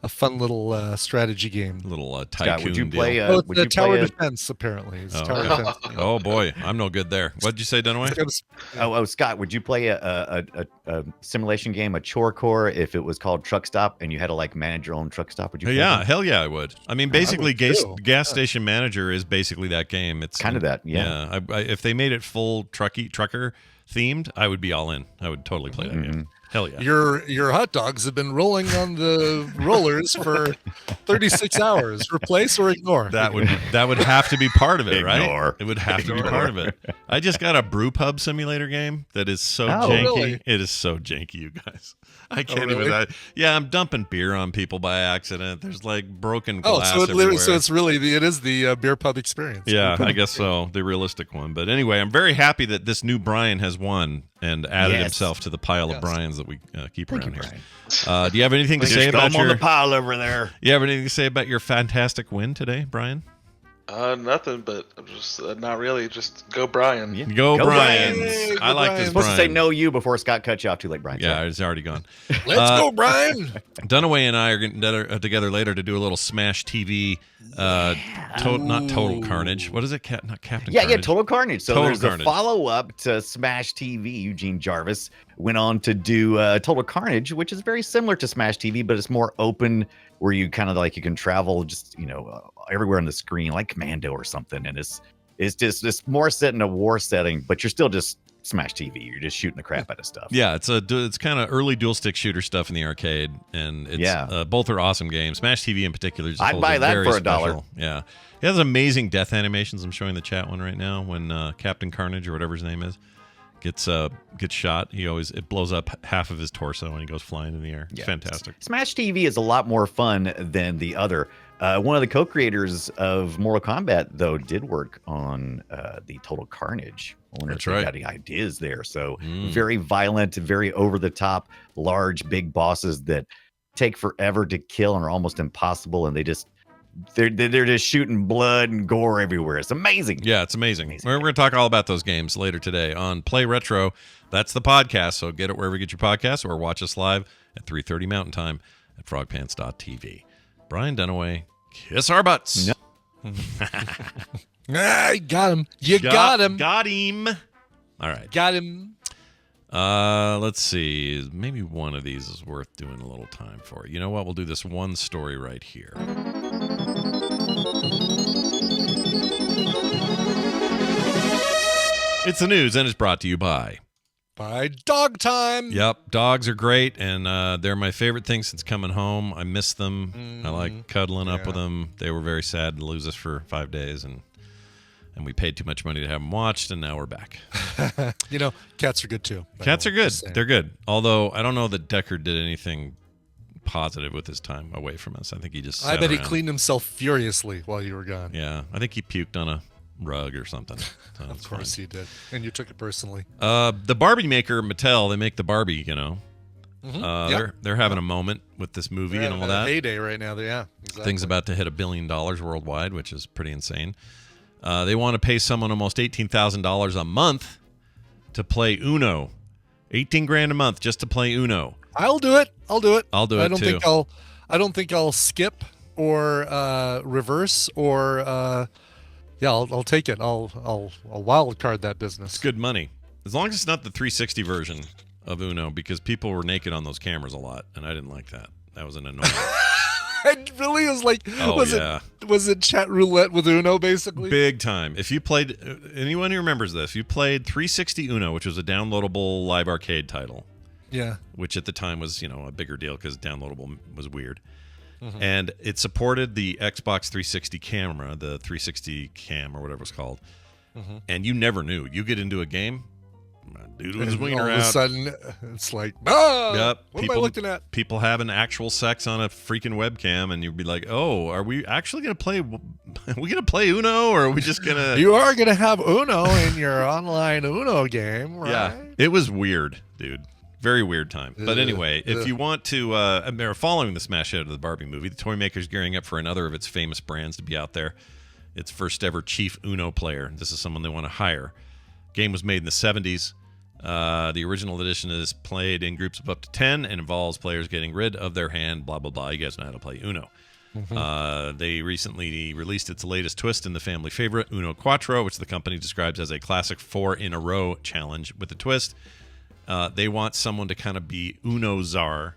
a fun little strategy game. Little tycoon Scott, would you deal. play? It's Would the you tower play? defense, apparently. It's tower okay. defense. Oh boy, I'm no good there. What did you say, Dunaway? Scott, would you play a simulation game, a chore core, if it was called Truck Stop and you had to like manage your own truck stop? Would you? Play Yeah, that? hell yeah, I would. I mean, basically, would too. gas station manager is basically that game. It's Kind of that, yeah. If they made it full trucker themed, I would be all in. I would totally play that game. Hell yeah. Your hot dogs have been rolling on the rollers for 36 hours. Replace or ignore? That would have to be part of it, right? Ignore. It would have to be part of it. I just got a brew pub simulator game that is so Oh, janky. really? It is so janky, you guys. I can't really? even. I'm dumping beer on people by accident. There's like broken Oh, glass so it literally, everywhere. it is the beer pub experience. Yeah, I guess so. The realistic one. But anyway, I'm very happy that this new Brian has won and added Yes. himself to the pile of Yes. Brians that we keep Thank around you, here. Brian. Do you have anything to say Just about come on your? the pile over there. You have anything to say about your fantastic win today, Brian? Nothing, but I'm just not really. Just go, Brian. Yeah. Go, Brian. Brian. I like Go this, Supposed Brian. to say no you before Scott cut you off too late, Brian. Yeah, Sorry. it's already gone. Let's go, Brian. Dunaway and I are getting together later to do a little Smash TV. Not Total Carnage. What is it? Not Captain. Yeah, Carnage. Total Carnage. So Total there's Carnage. a follow-up to Smash TV. Eugene Jarvis went on to do Total Carnage, which is very similar to Smash TV, but it's more open, where you kind of like you can travel just everywhere on the screen, like Commando or something. And it's more set in a war setting, but you're still just Smash TV. You're just shooting the crap out of stuff. Yeah, it's kind of early dual stick shooter stuff in the arcade, and it's both are awesome games. Smash TV in particular. Just I'd holds buy a that very for $1. special- Yeah, it has amazing death animations. I'm showing the chat one right now when Captain Carnage or whatever his name is gets shot. It blows up half of his torso and he goes flying in the air. It's fantastic. Smash TV is a lot more fun than the other. One of the co-creators of Mortal Kombat, though, did work on the Total Carnage. I wonder if they got any ideas there. So very violent, very over-the-top, large, big bosses that take forever to kill and are almost impossible, and they're just shooting blood and gore everywhere. It's amazing. Yeah, it's amazing. We're going to talk all about those games later today on Play Retro. That's the podcast, so get it wherever you get your podcasts or watch us live at 3:30 Mountain Time at frogpants.tv. Brian Dunaway, kiss our butts. No. Got him. Got him. Got him. All right. Got him. Let's see. Maybe one of these is worth doing a little time for. You know what? We'll do this one story right here. It's the news, and it's brought to you by Dog Time. Yep, dogs are great, and they're my favorite thing since coming home. I miss them. I like cuddling up with them. They were very sad to lose us for 5 days, and we paid too much money to have them watched, and now we're back. Cats are good too. Cats are good. They're good. Although I don't know that Deckard did anything positive with his time away from us. I think he just I bet he cleaned himself furiously while you were gone. Yeah, I think he puked on a rug or something. So of course he did, and you took it personally. The Barbie maker, Mattel, they make the Barbie. They're having a moment with this movie and all that. Heyday right now. Exactly. Things about to hit $1 billion worldwide, which is pretty insane. They want to pay someone almost $18,000 a month to play Uno. $18,000 a month just to play Uno. I'll do it. I'll do it I don't too. think I'll skip or reverse or. I'll take it. I'll wild card that business. It's good money, as long as it's not the 360 version of Uno, because people were naked on those cameras a lot, and I didn't like that. That was an annoyance. It really was like, was it chat roulette with Uno, basically? Big time. If you played, anyone who remembers this, you played 360 Uno, which was a downloadable live arcade title. Yeah. Which at the time was, a bigger deal because downloadable was weird. Mm-hmm. And it supported the Xbox 360 camera, the 360 cam or whatever it's called. Mm-hmm. And you never knew. You get into a game, dude was winging around. All of a sudden, it's like, what am I looking at? People having actual sex on a freaking webcam, and you'd be like, oh, are we actually going to play? Are we going to play Uno, or are we just going to? You are going to have Uno in your online Uno game, right? Yeah, it was weird, dude. Very weird time. But anyway, if you want to, they're following the smash hit of the Barbie movie. The toy maker's gearing up for another of its famous brands to be out there. Its first ever chief Uno player. This is someone they want to hire. Game was made in the 70s. The original edition is played in groups of up to 10 and involves players getting rid of their hand, blah, blah, blah. You guys know how to play Uno. Mm-hmm. They recently released its latest twist in the family favorite, Uno Quattro, which the company describes as a classic 4-in-a-row challenge with a twist. They want someone to kind of be Uno czar,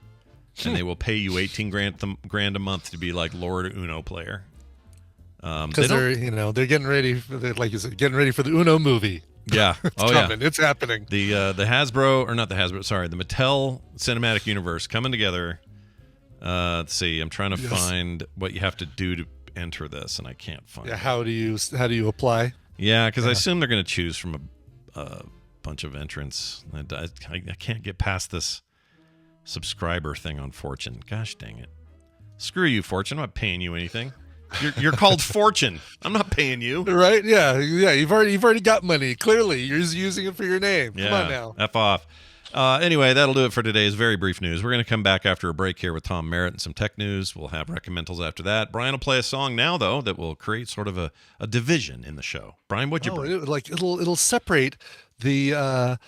and they will pay you $18,000 a month to be like Lord Uno player. Because they're getting ready, like you said, getting ready for the Uno movie. Yeah, it's coming. It's happening. The Hasbro, or not the Hasbro, sorry, the Mattel Cinematic Universe coming together. Let's see, I'm trying to find what you have to do to enter this, and I can't find. Yeah, how do you apply? Yeah, because I assume they're going to choose from a bunch of entrants. I can't get past this subscriber thing on Fortune. Gosh dang it. Screw you, Fortune. I'm not paying you anything. You're called Fortune. I'm not paying you. Right? Yeah. You've already got money. Clearly, you're just using it for your name. Yeah, come on now. F off. Anyway, that'll do it for today's very brief news. We're going to come back after a break here with Tom Merritt and some tech news. We'll have recommendals after that. Brian will play a song now, though, that will create sort of a division in the show. Brian, what'd you bring? It'll separate the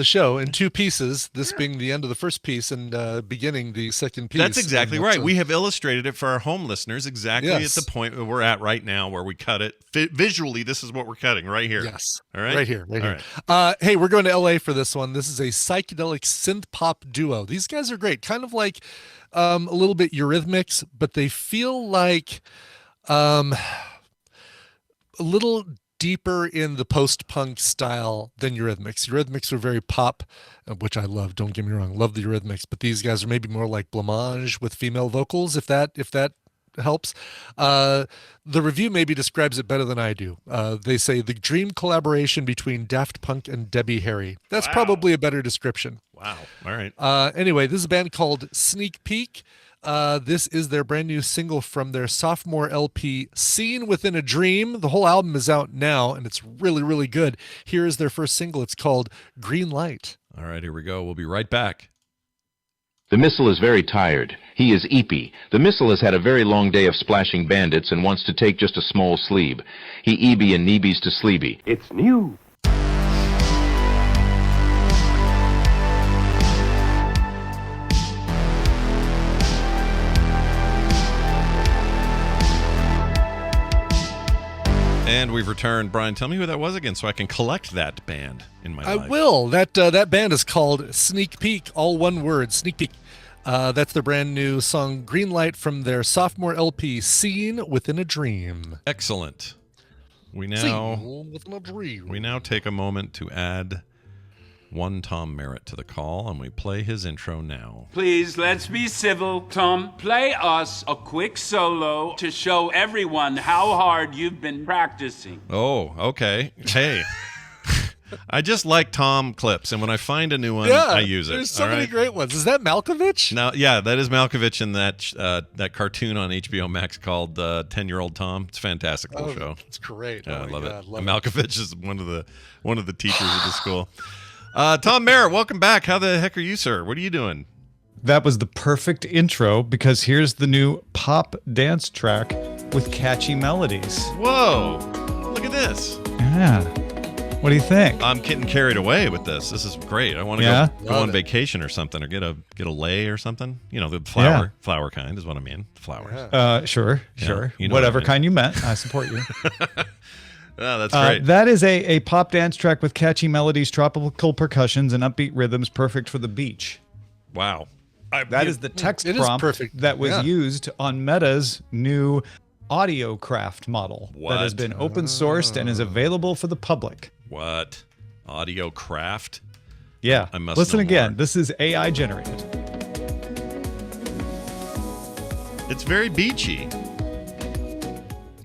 show in two pieces, this being the end of the first piece and beginning the second piece. That's exactly right. We have illustrated it for our home listeners exactly at the point where we're at right now, where we cut it. Visually, this is what we're cutting right here. Yes. All right? Right here. Right. Hey, we're going to LA for this one. This is a psychedelic synth pop duo. These guys are great. Kind of like a little bit Eurythmics, but they feel like a little deeper in the post-punk style than Eurythmics. Eurythmics are very pop, which I love. Don't get me wrong, love the Eurythmics. But these guys are maybe more like blancmange with female vocals, if that helps. The review maybe describes it better than I do. They say the dream collaboration between Daft Punk and Debbie Harry. That's probably a better description. Wow. All right. Anyway, this is a band called Sneak Peek. This is their brand new single from their sophomore LP, Seen Within a Dream. The whole album is out now, and it's really, really good. Here is their first single. It's called Green Light. All right, here we go. We'll be right back. The missile is very tired. He is eepy. The missile has had a very long day of splashing bandits and wants to take just a small sleep. He eeby and neebies to sleeby. It's new. And we've returned. Brian, tell me who that was again so I can collect that band in my life. I will. That band is called Sneak Peek, all one word, Sneak Peek. That's their brand new song, Green Light, from their sophomore LP, Seen Within a Dream. Excellent. We Seen Within a Dream. We now take a moment to add one Tom Merritt to the call, and we play his intro now. Please, let's be civil. Tom, play us a quick solo to show everyone how hard you've been practicing. Oh, okay. Hey. I just like Tom clips, and when I find a new one, I use it. There's so many great ones. Is that Malkovich? Now, yeah, that is Malkovich in that cartoon on HBO Max called 10-Year-Old Tom. It's a fantastic little show. It's great. Yeah, Oh I my love God, it. love And Malkovich is one of the teachers at the school. Tom Merritt, welcome back. How the heck are you, sir? What are you doing? That was the perfect intro because here's the new pop dance track with catchy melodies. Whoa! Look at this. Yeah. What do you think? I'm getting carried away with this. This is great. I want to go on vacation or something, or get a lay or something. You know, the flower kind is what I mean. Flowers. Sure. You know Whatever what I mean. kind you meant. I support you. Oh, that's great. That is a pop dance track with catchy melodies, tropical percussions, and upbeat rhythms, perfect for the beach. Wow. That is the text prompt that was used on Meta's new AudioCraft model that has been open sourced and is available for the public. What? AudioCraft? Yeah. I must Listen know again. more. This is AI generated. It's very beachy.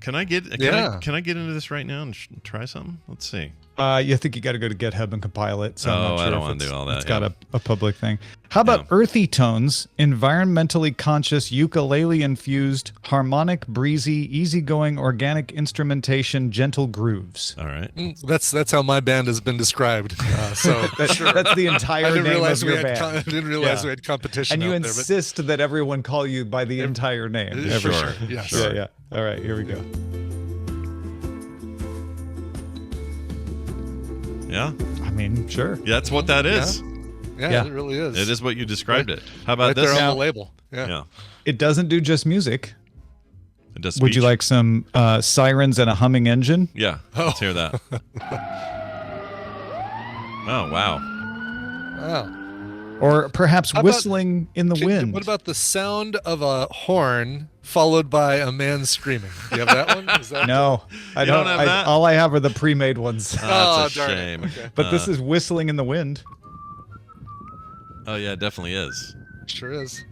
Can I get into this right now and try something? Let's see. You think you got to go to GitHub and compile it. So I'm not sure I don't if want to do all that. It's got a public thing. How about earthy tones, environmentally conscious, ukulele-infused, harmonic, breezy, easygoing, organic instrumentation, gentle grooves? All right. That's how my band has been described. So that's the entire name of your band. I didn't realize we had competition. And you out there, but- insist that everyone call you by the entire name. For sure. Yes. Yeah. All right, here we go. Yeah. I mean, sure. Yeah, that's what that is. Yeah, it really is. It is what you described it. How about Right this? there on the label. Yeah. It doesn't do just music. It does Would you speech. like some sirens and a humming engine? Yeah. Let's hear that. Oh, wow. Wow. Or perhaps How about- whistling in the wind. What about the sound of a horn followed by a man screaming? Do you have that one? Is that No, I You don't have that? All I have are the pre-made ones. Oh, that's a darn it. shame. Okay. But this is whistling in the wind. Oh, yeah, it definitely is. Sure is.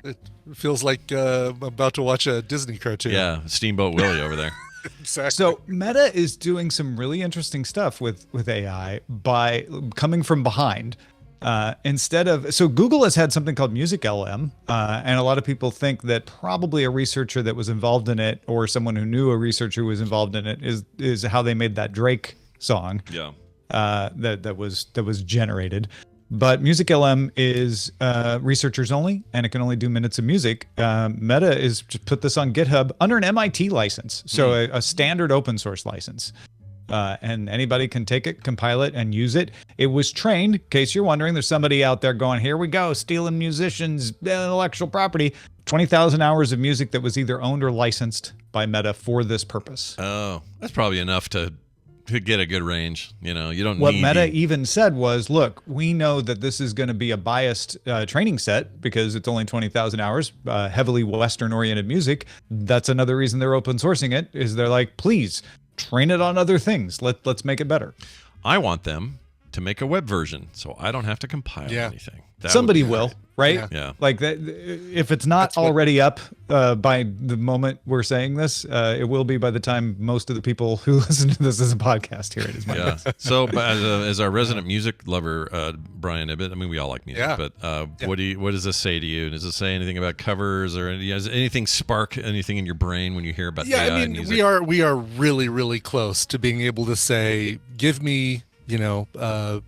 It feels like I'm about to watch a Disney cartoon. Yeah, Steamboat Willie over there. Exactly. So Meta is doing some really interesting stuff with AI by coming from behind. So Google has had something called Music LM, and a lot of people think that probably a researcher that was involved in it, or someone who knew a researcher who was involved in it, is how they made that Drake song. Yeah. That was generated. But Music LM is researchers only, and it can only do minutes of music. Meta is just put this on GitHub under an MIT license, so a standard open source license. And anybody can take it, compile it, and use it. It was trained, in case you're wondering, there's somebody out there going, here we go, stealing musicians' intellectual property. 20,000 hours of music that was either owned or licensed by Meta for this purpose. Oh, that's probably enough to get a good range. You know, you don't What need Meta even said was, look, we know that this is going to be a biased training set because it's only 20,000 hours, heavily Western-oriented music. That's another reason they're open sourcing it, is they're like, please, train it on other things. Let's make it better. I want them to make a web version so I don't have to compile anything. That Somebody would be will, great. right? Yeah. Like that, if it's not already up by the moment we're saying this. It will be by the time most of the people who listen to this as a podcast hear it. Is my guess. So, as our resident music lover, Brian Ibbett, I mean, we all like music, but what does this say to you? Does it say anything about covers or does anything spark anything in your brain when you hear about AI I mean, music? we are really, really close to being able to say, give me,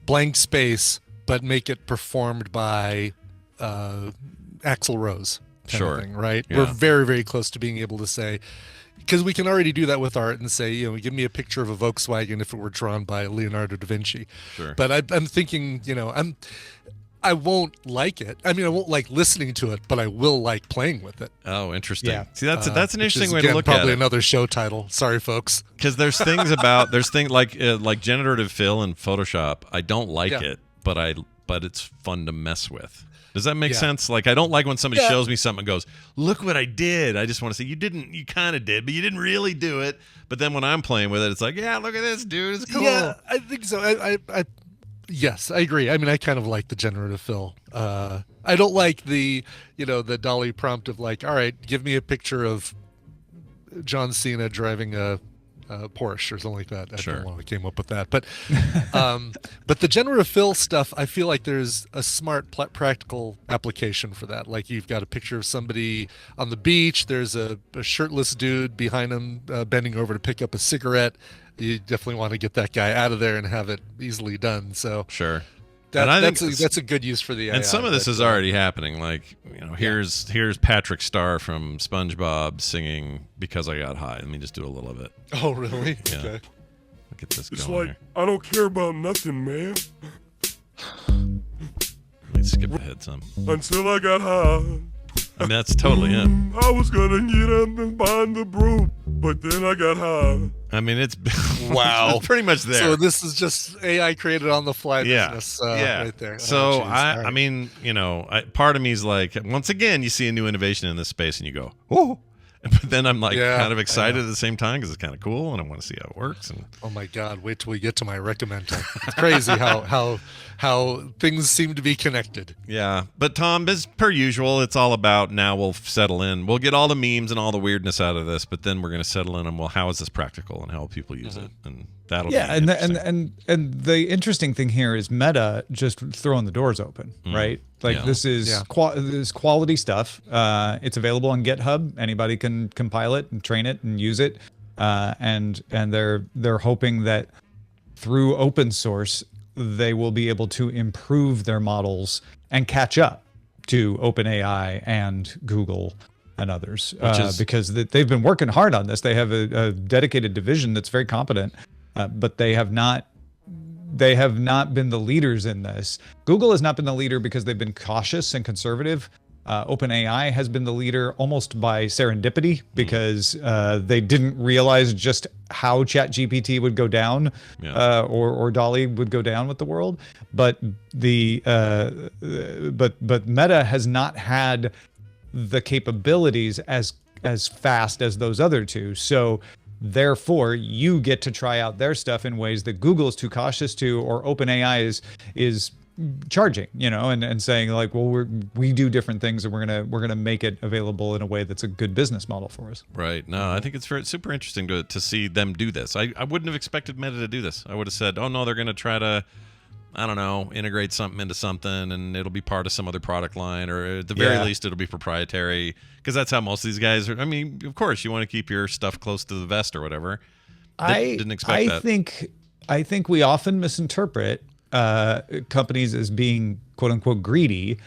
blank space, but make it performed by Axl Rose. Kind of thing, right? Yeah. We're very, very close to being able to say, because we can already do that with art and say, give me a picture of a Volkswagen if it were drawn by Leonardo da Vinci. Sure. But I'm thinking, I won't like it. I mean, I won't like listening to it, but I will like playing with it. Oh, interesting. Yeah. See, that's an interesting way again, to look at it. Probably another show title. Sorry, folks. Because there's things like generative fill in Photoshop. I don't like it, but it's fun to mess with. Does that make sense? Like, I don't like when somebody shows me something and goes, look what I did. I just want to say, you kind of did, but you didn't really do it. But then when I'm playing with it, it's like, yeah, look at this, dude. It's cool. Yeah, I think so. Yes, I agree. I mean, I kind of like the generative fill. I don't like the Dolly prompt of like, all right, give me a picture of John Cena driving a Porsche or something like that. I don't know why I came up with that, but the generative fill stuff, I feel like there's a smart practical application for that. Like, you've got a picture of somebody on the beach. There's a shirtless dude behind him bending over to pick up a cigarette. You definitely want to get that guy out of there and have it easily done. So sure. That's a good use for the AI. And some of this is already happening. Like, here's Patrick Starr from SpongeBob singing "Because I Got High." Let me just do a little of it. Oh, really? Yeah. Okay. Look at this It's going like, I don't care about nothing, man. Let me skip ahead some. Until I got high. I mean, that's totally it. I was gonna get up and find the broom, but then I got high. I mean, it's wow, it's pretty much there. So this is just AI created on the fly business, right there. So Oh, I mean, part of me is like, once again, you see a new innovation in this space, and you go, oh. But then I'm like kind of excited at the same time because it's kind of cool, and I want to see how it works. And oh my God, wait till we get to my recommender. It's crazy how things seem to be connected. Yeah, but Tom, as per usual, it's all about now we'll settle in. We'll get all the memes and all the weirdness out of this, but then we're going to settle in on, well, how is this practical and how will people use it? And that'll be and the interesting thing here is Meta just throwing the doors open, right? Like this is quality stuff. It's available on GitHub. Anybody can compile it and train it and use it. And they're hoping that through open source they will be able to improve their models and catch up to OpenAI and Google and others, because they've been working hard on this. They have a dedicated division that's very competent, but they have not been the leaders in this. Google has not been the leader because they've been cautious and conservative. OpenAI has been the leader almost by serendipity because they didn't realize just how ChatGPT would go down, or DALL-E would go down with the world. But but Meta has not had the capabilities as fast as those other two. So therefore, you get to try out their stuff in ways that Google is too cautious to, or OpenAI is charging, and saying like, well, we do different things, and we're gonna make it available in a way that's a good business model for us. Right. No, I think it's super interesting to see them do this. I wouldn't have expected Meta to do this. I would have said, oh no, they're gonna try to, I don't know, integrate something into something, and it'll be part of some other product line, or at the very least, it'll be proprietary, because that's how most of these guys are. I mean, of course, you want to keep your stuff close to the vest or whatever. Didn't expect that. I think we often misinterpret companies as being quote unquote greedy,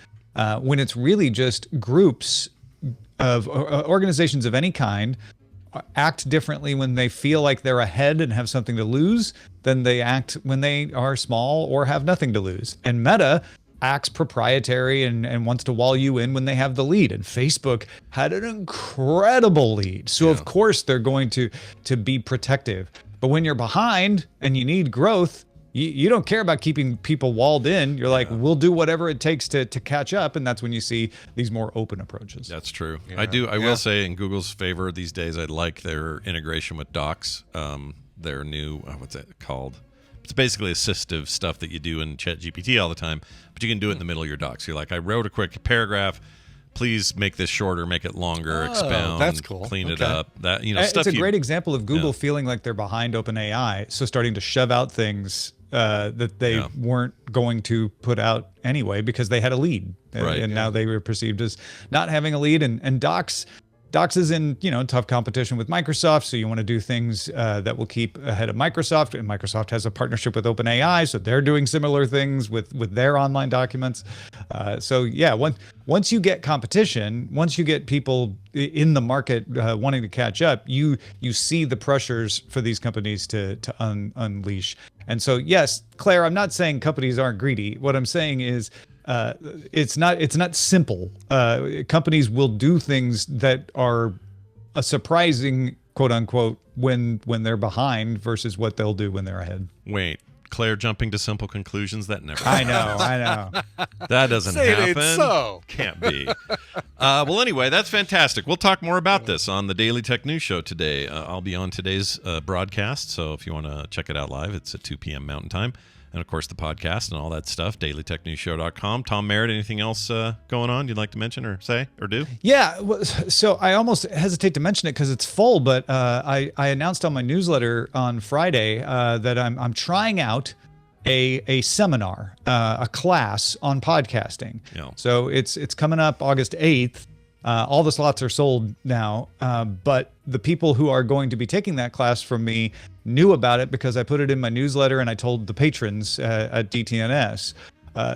when it's really just groups of organizations of any kind act differently when they feel like they're ahead and have something to lose than they act when they are small or have nothing to lose. And Meta acts proprietary and wants to wall you in when they have the lead. And Facebook had an incredible lead. So of course they're going to be protective. But when you're behind and you need growth, you don't care about keeping people walled in. You're like, we'll do whatever it takes to catch up. And that's when you see these more open approaches. That's true. Yeah. I will say in Google's favor these days, I like their integration with Docs. Their new, what's that called? It's basically assistive stuff that you do in ChatGPT all the time, but you can do it in the middle of your docs. You're like, I wrote a quick paragraph, please make this shorter, make it longer, expound, that's cool. clean it Okay. up. That It's a great example of Google feeling like they're behind OpenAI, so starting to shove out things that they weren't going to put out anyway because they had a lead, and now they were perceived as not having a lead. And Docs is in tough competition with Microsoft, so you want to do things that will keep ahead of Microsoft. And Microsoft has a partnership with OpenAI, so they're doing similar things with their online documents. Once you get competition, once you get people in the market wanting to catch up, you see the pressures for these companies to unleash. And so, yes, Claire, I'm not saying companies aren't greedy. What I'm saying is it's not simple. Companies will do things that are a surprising, quote unquote, when they're behind versus what they'll do when they're ahead. Wait, Claire jumping to simple conclusions? That never I happens. know. That doesn't Say it happen. ain't so. Can't be. Well, anyway, that's fantastic. We'll talk more about this on the Daily Tech News Show today. I'll be on today's broadcast, so if you want to check it out live, it's at 2 p.m. Mountain Time. And, of course, the podcast and all that stuff, dailytechnewsshow.com. Tom Merritt, anything else going on you'd like to mention or say or do? Yeah, so I almost hesitate to mention it because it's full, but I announced on my newsletter on Friday that I'm trying out a seminar, a class on podcasting. Yeah. So it's coming up August 8th. All the slots are sold now, but the people who are going to be taking that class from me knew about it because I put it in my newsletter and I told the patrons at DTNS.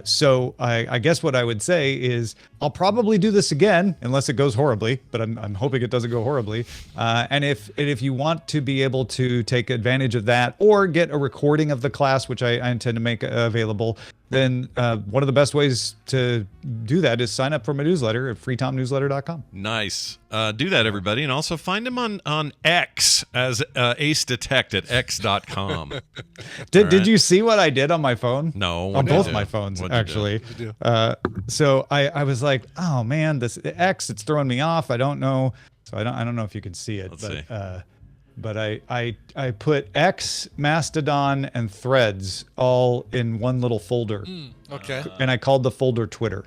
So I guess what I would say is I'll probably do this again unless it goes horribly, but I'm hoping it doesn't go horribly. And if you want to be able to take advantage of that or get a recording of the class, which I intend to make available, then one of the best ways to do that is sign up for my newsletter at freetomnewsletter.com. Nice. Do that, everybody. And also find him on X as Ace Detect at x.com. Did you see what I did on my phone? No. On both my phones, actually. So I was like, oh, man, this X, it's throwing me off. I don't know. So I don't know if you can see it. Let's see. But I put X, Mastodon, and Threads all in one little folder. Okay. And I called the folder Twitter.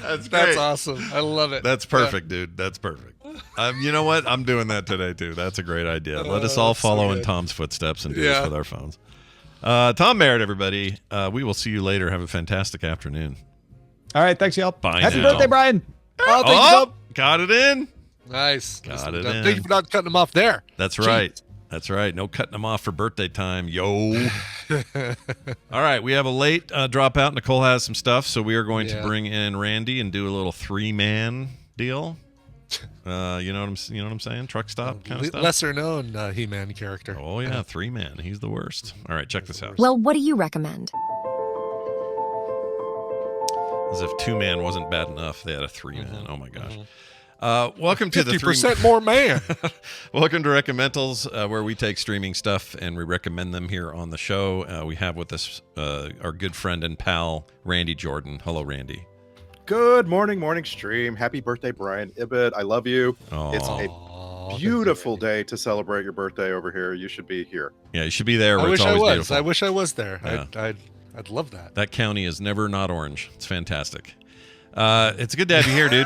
That's great. That's awesome. I love it. That's perfect, dude. That's perfect. You know what? I'm doing that today, too. That's a great idea. Let us all follow in Tom's footsteps and do this with our phones. Tom Merritt, everybody. We will see you later. Have a fantastic afternoon. All right. Thanks, y'all. Bye Happy now. birthday, Brian. Oh, thank you, Bob. Got it in. Nice. Got it Thank in. you for not cutting them off there. That's right. That's right. No cutting them off for birthday time. Yo. All right. We have a late dropout. Nicole has some stuff, so we are going to bring in Randy and do a little 3-man deal. You know what I'm saying? Truck stop kind of stuff. Lesser known He-Man character. Oh yeah, 3-man. He's the worst. All right, check this out. Well, what do you recommend? As if 2-man wasn't bad enough, they had a 3-man. Oh my gosh. Welcome to the 50% more man. Welcome to Recommendals, where we take streaming stuff and we recommend them here on the show. We have with us our good friend and pal, Randy Jordan. Hello, Randy. Good morning stream. Happy birthday, Brian Ibbett. I love you. Aww. It's a beautiful day to celebrate your birthday over here. You should be here. Yeah, you should be there. I wish I was. I wish I was there. Yeah. I'd love that. That county is never not orange. It's fantastic. It's good to have you here, dude.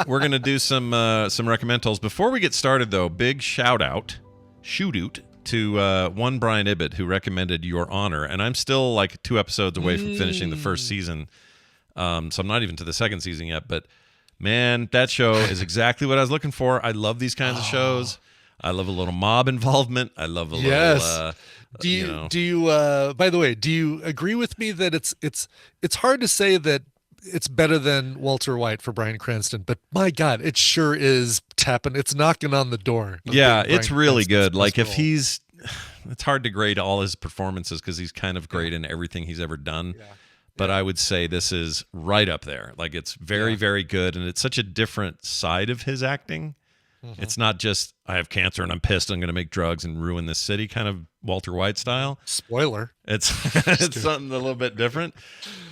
We're gonna do some recommendals. Before we get started, though, big shout out to one Brian Ibbett who recommended Your Honor, and I'm still like 2 episodes away from finishing the first season, so I'm not even to the second season yet. But man, that show is exactly what I was looking for. I love these kinds of shows. I love a little mob involvement. I love a little. Do you? By the way, do you agree with me that it's hard to say that it's better than Walter White for Bryan Cranston, but my God, it sure is tapping. It's knocking on the door. Yeah, it's really good. Like if it's hard to grade all his performances because he's kind of great in everything he's ever done. Yeah. But I would say this is right up there. Like it's very, very good, and it's such a different side of his acting. Mm-hmm. It's not just I have cancer and I'm pissed. I'm going to make drugs and ruin this city, kind of Walter White style. Spoiler. It's something a little bit different.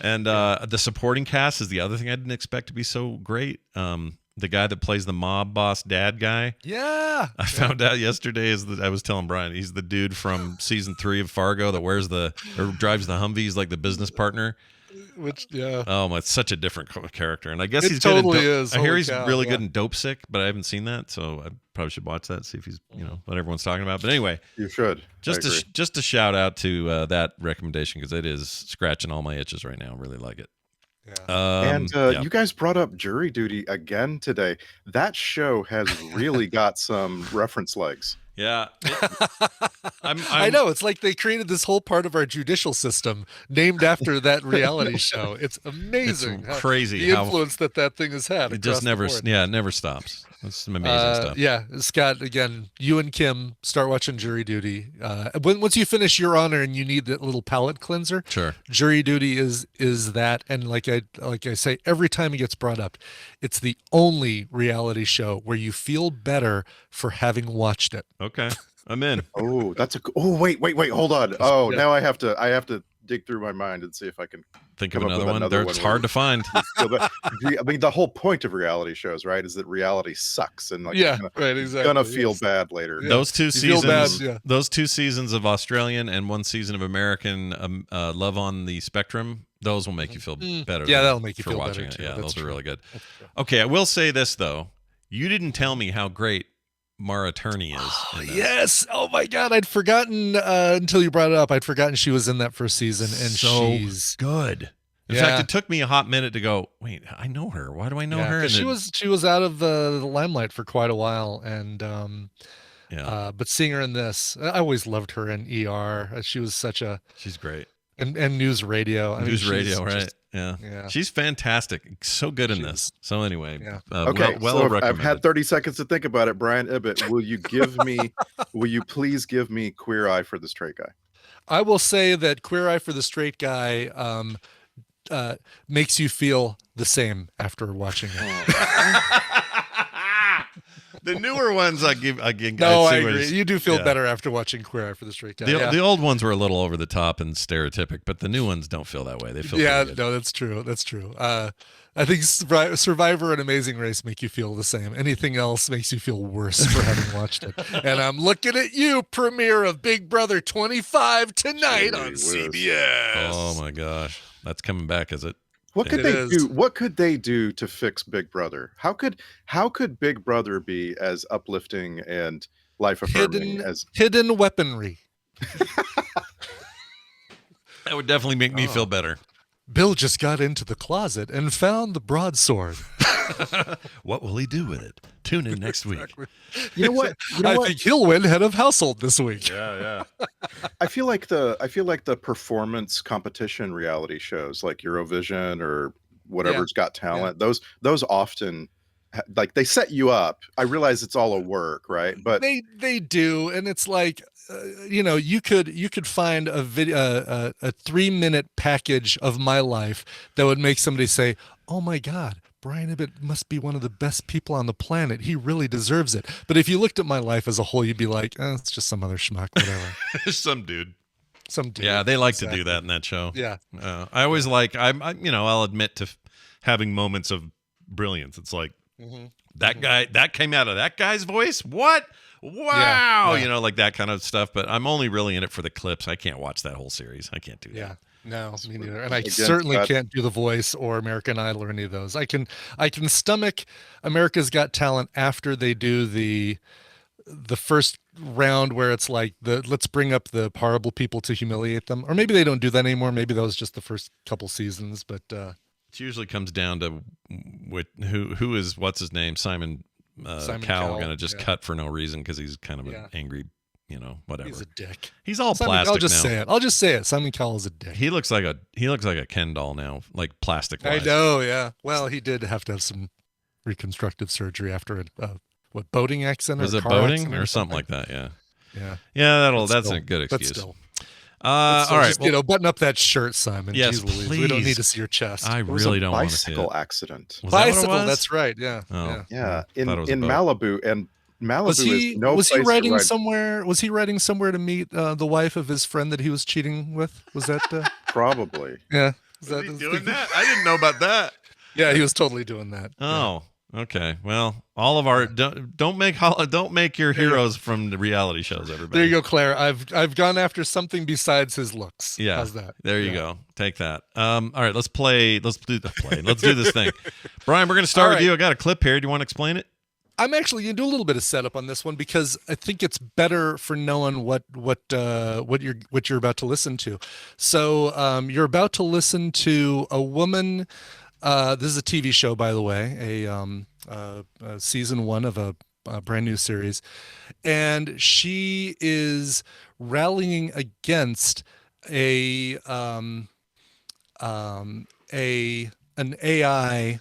And the supporting cast is the other thing I didn't expect to be so great. The guy that plays the mob boss dad guy. Yeah. I found out yesterday I was telling Brian, he's the dude from season 3 of Fargo that drives the Humvees like the business partner. Which yeah. Oh my, it's such a different character, and I guess It he's totally good. is. I hear Holy he's cow, really yeah. good in Dope Sick, but I haven't seen that, so I probably should watch that. See if he's what everyone's talking about. But anyway, You should. just a shout out to that recommendation because it is scratching all my itches right now. I really like it. And Yeah. you guys brought up Jury Duty again today. That show has really got some reference legs. Yeah, I know. It's like they created this whole part of our judicial system named after that reality show. It's amazing. It's crazy the how- influence that thing has had. It just never, it never stops. That's some amazing stuff. Yeah, Scott. Again, you and Kim start watching Jury Duty. Once you finish Your Honor and you need that little palate cleanser, Sure. Jury Duty is that. And like I say, every time it gets brought up, it's the only reality show where you feel better for having watched it. Okay, I'm in. Oh, that's a. Oh, wait, hold on. Oh, now I have to dig through my mind and see if I can Think of come up another with one. It's hard to find. I mean, the whole point of reality shows, right, is that reality sucks, and like, Yeah, you're right, exactly, gonna feel bad later. Yeah. Those two You feel seasons, bad, yeah. those 2 seasons of Australian and 1 season of American Love on the Spectrum, those will make you feel better. Yeah, that'll make you for feel watching better, it. too. Yeah, That's those are true. really good. Okay, I will say this though: you didn't tell me how great Mara Turney is. in this. Yes. Oh my God, I'd forgotten until you brought it up. I'd forgotten she was in that first season, and So she's good. In fact, it took me a hot minute to go, wait, I know her. Why do I know her? 'cause And she was out of the limelight for quite a while, and but seeing her in this, I always loved her in ER. She was such a she's great. And News Radio. I mean, News she's Radio, right? just- Yeah. She's fantastic. So good in this. So anyway, Okay, well so I've recommended. had 30 seconds to think about it. Brian Ibbett, will you please give me Queer Eye for the Straight Guy? I will say that Queer Eye for the Straight Guy makes you feel the same after watching it. The newer ones, I No, see I where agree. it's- You do feel yeah. better after watching Queer Eye for the Straight Guy. The old ones were a little over the top and stereotypic, but the new ones don't feel that way. They feel pretty good. No, that's true. That's true. I think Survivor and Amazing Race make you feel the same. Anything else makes you feel worse for having watched it. And I'm looking at you, premiere of Big Brother 25 tonight on CBS. Oh my gosh, that's coming back, is it? What could It they is. do? What could they do to fix Big Brother? How could Big Brother be as uplifting and life affirming as hidden weaponry? That would definitely make me feel better. Bill just got into the closet and found the broadsword. What will he do with it? Tune in next week. You know what? I think he'll win head of household this week. Yeah. I feel like the performance competition reality shows like Eurovision or whatever's Got Talent, those often like they set you up. I realize it's all a work, right? But they do, and it's like you could find a video a 3-minute package of my life that would make somebody say, "Oh my God, Brian Ibbett must be one of the best people on the planet. He really deserves it." But if you looked at my life as a whole, you'd be like, "It's just some other schmuck, whatever." Some dude. Yeah, they like to do that in that show. Yeah. I always like I'll admit to having moments of brilliance. It's like that guy that came out of that guy's voice. What? Wow, Yeah. Like that kind of stuff. But I'm only really in it for the clips. I can't watch that whole series. I can't do that. Yeah. No, me neither. And I Again, certainly Scott- can't do The Voice or American Idol or any of those. I can stomach America's Got Talent after they do the first round where it's like let's bring up the horrible people to humiliate them. Or maybe they don't do that anymore. Maybe that was just the first couple seasons, but It usually comes down to who is what's his name Simon Cowell Cowell, going to just cut for no reason because he's kind of Yeah. an angry, whatever. he's a dick. He's all Simon, plastic I'll just now. say it. I'll just say it. Simon Cowell is a dick. He looks like a Ken doll now, like plastic. I know, yeah. Well, he did have to have some reconstructive surgery after a boating accident Was or it car boating accident or something like that? Yeah. Yeah. Yeah, But that's still- a good but excuse. still. All right. Just, button up that shirt, Simon. Yes, Jeez Louise, we don't please. need to see your chest. I It was really a don't want to see bicycle it. accident. Was that what it Bicycle, was? that's right. Yeah. Oh. Yeah, I thought it was a in boat. Malibu, and Malibu Was he is no was he place to riding ride. somewhere? Was he riding somewhere to meet the wife of his friend that he was cheating with? Was that? Probably. Yeah. Was he doing that? I didn't know about that. Yeah, he was totally doing that. Oh, Okay. Well, all of our don't make your heroes from the reality shows. Everybody. There you go, Claire. I've gone after something besides his looks. Yeah. How's that? There you go. Take that. All right. Let's do this thing. Brian, we're gonna start with you. I got a clip here. Do you want to explain it? I'm actually gonna do a little bit of setup on this one because I think it's better for knowing what you're about to listen to. So you're about to listen to a woman. This is a TV show, by the way, a season 1 of a brand new series, and she is rallying against an AI.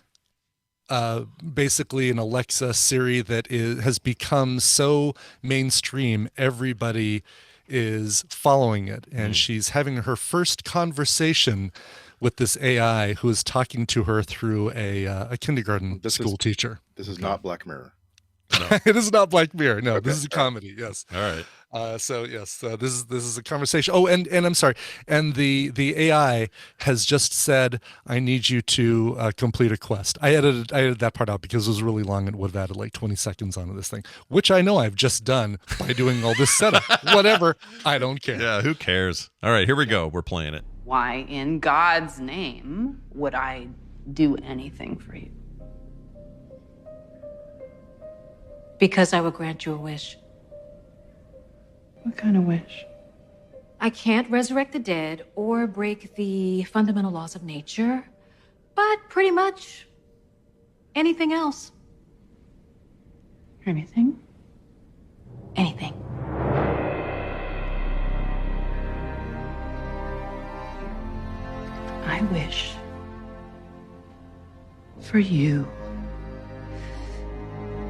Basically an Alexa Siri that has become so mainstream, everybody is following it. And she's having her first conversation with this AI who is talking to her through a kindergarten school teacher. This is not Black Mirror. No. It is not Black Mirror. No, this is a comedy. Yes. All right. This is a conversation. Oh, and I'm sorry. And the AI has just said, "I need you to complete a quest." I edited that part out because it was really long and would have added like 20 seconds onto this thing, which I know I've just done by doing all this setup. Whatever. I don't care. Yeah. Who cares? All right. Here we go. We're playing it. Why, in God's name, would I do anything for you? Because I will grant you a wish. What kind of wish? I can't resurrect the dead or break the fundamental laws of nature, but pretty much anything else. Anything? Anything. I wish for you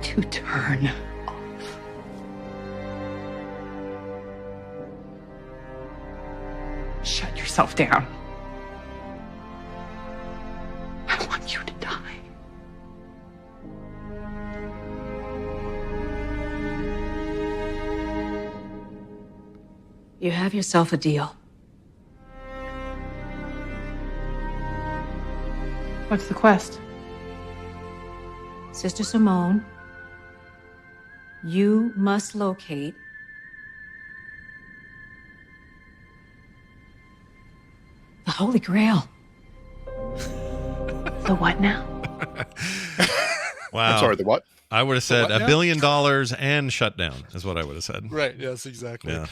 to turn off. Shut yourself down. I want you to die. You have yourself a deal. What's the quest? Sister Simone, you must locate the Holy Grail. The what now? Wow. I'm sorry, the what? I would have said what now? $1 billion and shut down is what I would have said. Right. Yes, exactly. Yeah.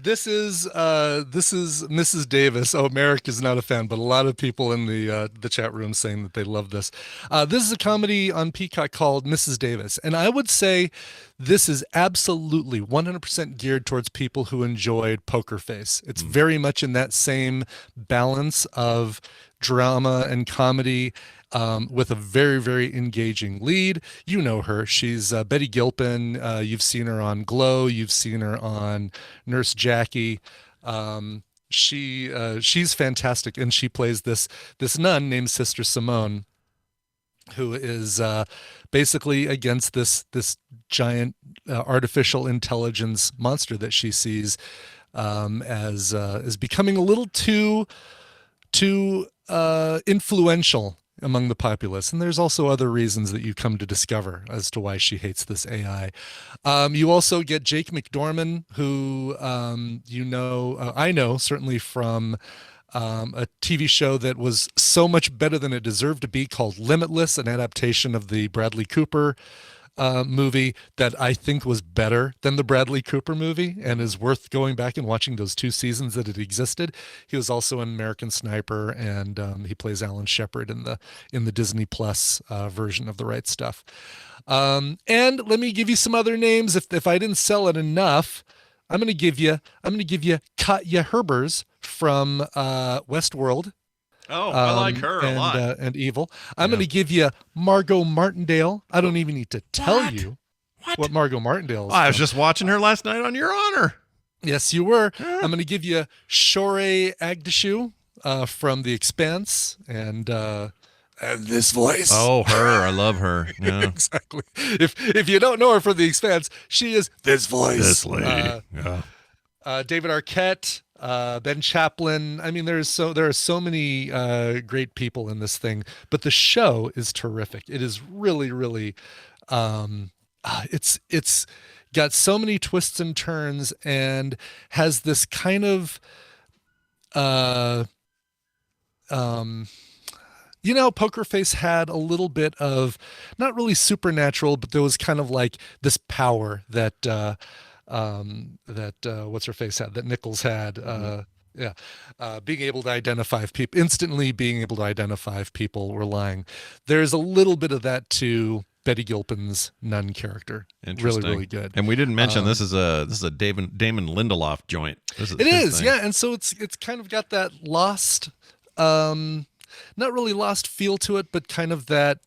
This is Mrs. Davis. Oh, Merrick is not a fan, but a lot of people in the chat room saying that they love this. This is a comedy on Peacock called Mrs. Davis, and I would say this is absolutely 100% geared towards people who enjoyed Poker Face. It's very much in that same balance of drama and comedy. With a very, very engaging lead. You know her. She's Betty Gilpin. You've seen her on Glow. You've seen her on Nurse Jackie. She's fantastic, and she plays this nun named Sister Simone, who is basically against this giant artificial intelligence monster that she sees as becoming a little too influential among the populace. And there's also other reasons that you come to discover as to why she hates this AI. You also get Jake McDorman, who I know certainly from a TV show that was so much better than it deserved to be, called Limitless, an adaptation of the Bradley Cooper movie that I think was better than the Bradley Cooper movie and is worth going back and watching those 2 seasons that it existed. He was also in American Sniper, and he plays Alan Shepard in the Disney Plus version of The Right Stuff. And let me give you some other names. If I didn't sell it enough, I'm going to give you Katja Herbers from Westworld. Oh, I like her a lot. And Evil. I'm going to give you Margot Martindale. I don't even need to tell you what Margot Martindale is. I was just watching her last night on Your Honor. Yes, you were. I'm going to give you Shorey Agdashu from The Expanse and this voice. Oh, her. I love her. Yeah. Exactly. If you don't know her from The Expanse, she is this voice. This lady. David Arquette. Ben Chaplin. I mean, there are so many great people in this thing, but the show is terrific. It is really, really, it's got so many twists and turns, and has this kind of, Poker Face had a little bit of, not really supernatural, but there was kind of like this power that what's her face had, that Nichols had. Being able to identify if people, instantly being able to identify if people were lying. There's a little bit of that to Betty Gilpin's nun character. Really, really good. And we didn't mention this is a Damon Lindelof joint. It is, yeah. And so it's kind of got that lost, not really lost feel to it, but kind of that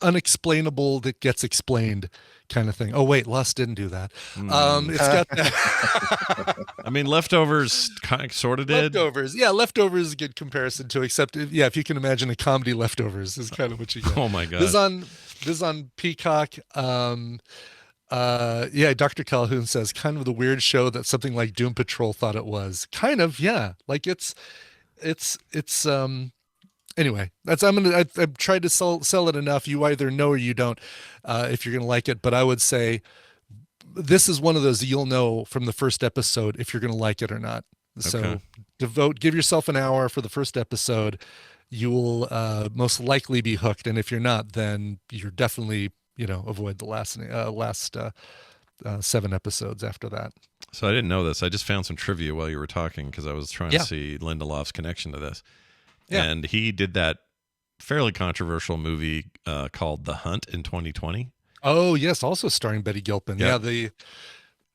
unexplainable that gets explained kind of thing. Oh wait, Lost didn't do that. It's got that. I mean, Leftovers kind of sort of did. Leftovers, yeah, Leftovers is a good comparison to, except if you can imagine a comedy, Leftovers is kind of what you get. Oh my god. This is on Peacock. Dr. Calhoun says kind of the weird show that something like Doom Patrol thought it was. Kind of, yeah. Like it's anyway, I've tried to sell it enough. You either know or you don't, if you're gonna like it. But I would say this is one of those you'll know from the first episode if you're gonna like it or not. So give yourself an hour for the first episode. You will most likely be hooked, and if you're not, then you're definitely avoid the last 7 episodes after that. So I didn't know this. I just found some trivia while you were talking because I was trying to see Lindelof's connection to this. Yeah. And he did that fairly controversial movie called The Hunt in 2020. Oh, yes. Also starring Betty Gilpin. Yeah.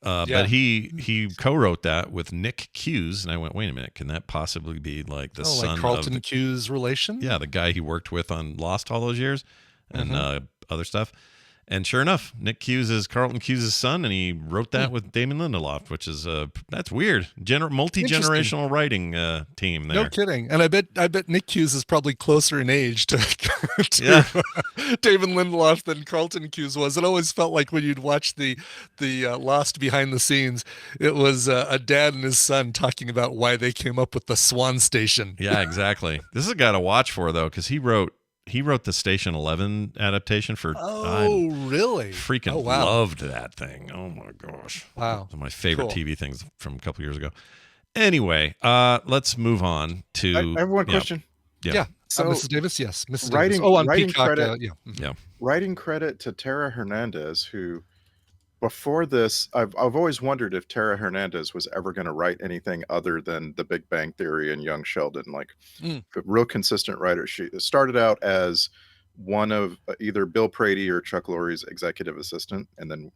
But he co-wrote that with Nick Cuse. And I went, wait a minute. Can that possibly be like the son like Carlton Cuse relation? Yeah. The guy he worked with on Lost all those years and other stuff. And sure enough, Nick Cuse is Carlton Cuse's son, and he wrote that with Damon Lindelof, which is that's weird. Multi-generational writing team there. No kidding. And I bet Nick Cuse is probably closer in age to Damon Lindelof than Carlton Cuse was. It always felt like when you'd watch the Lost behind the scenes, it was a dad and his son talking about why they came up with the Swan Station. Yeah, exactly. This is a guy to watch for though, because he wrote the Station 11 adaptation for. Oh, really? Freaking loved that thing. Oh my gosh! Wow, one of my favorite TV things from a couple years ago. Anyway, let's move on to. I have one question. Yeah. So, Mrs. Davis, yes, Mrs. Davis. On writing Peacock. Credit, writing credit to Tara Hernandez, who. Before this, I've always wondered if Tara Hernandez was ever going to write anything other than The Big Bang Theory and Young Sheldon. Like, a real consistent writer. She started out as one of either Bill Prady or Chuck Lorre's executive assistant, and then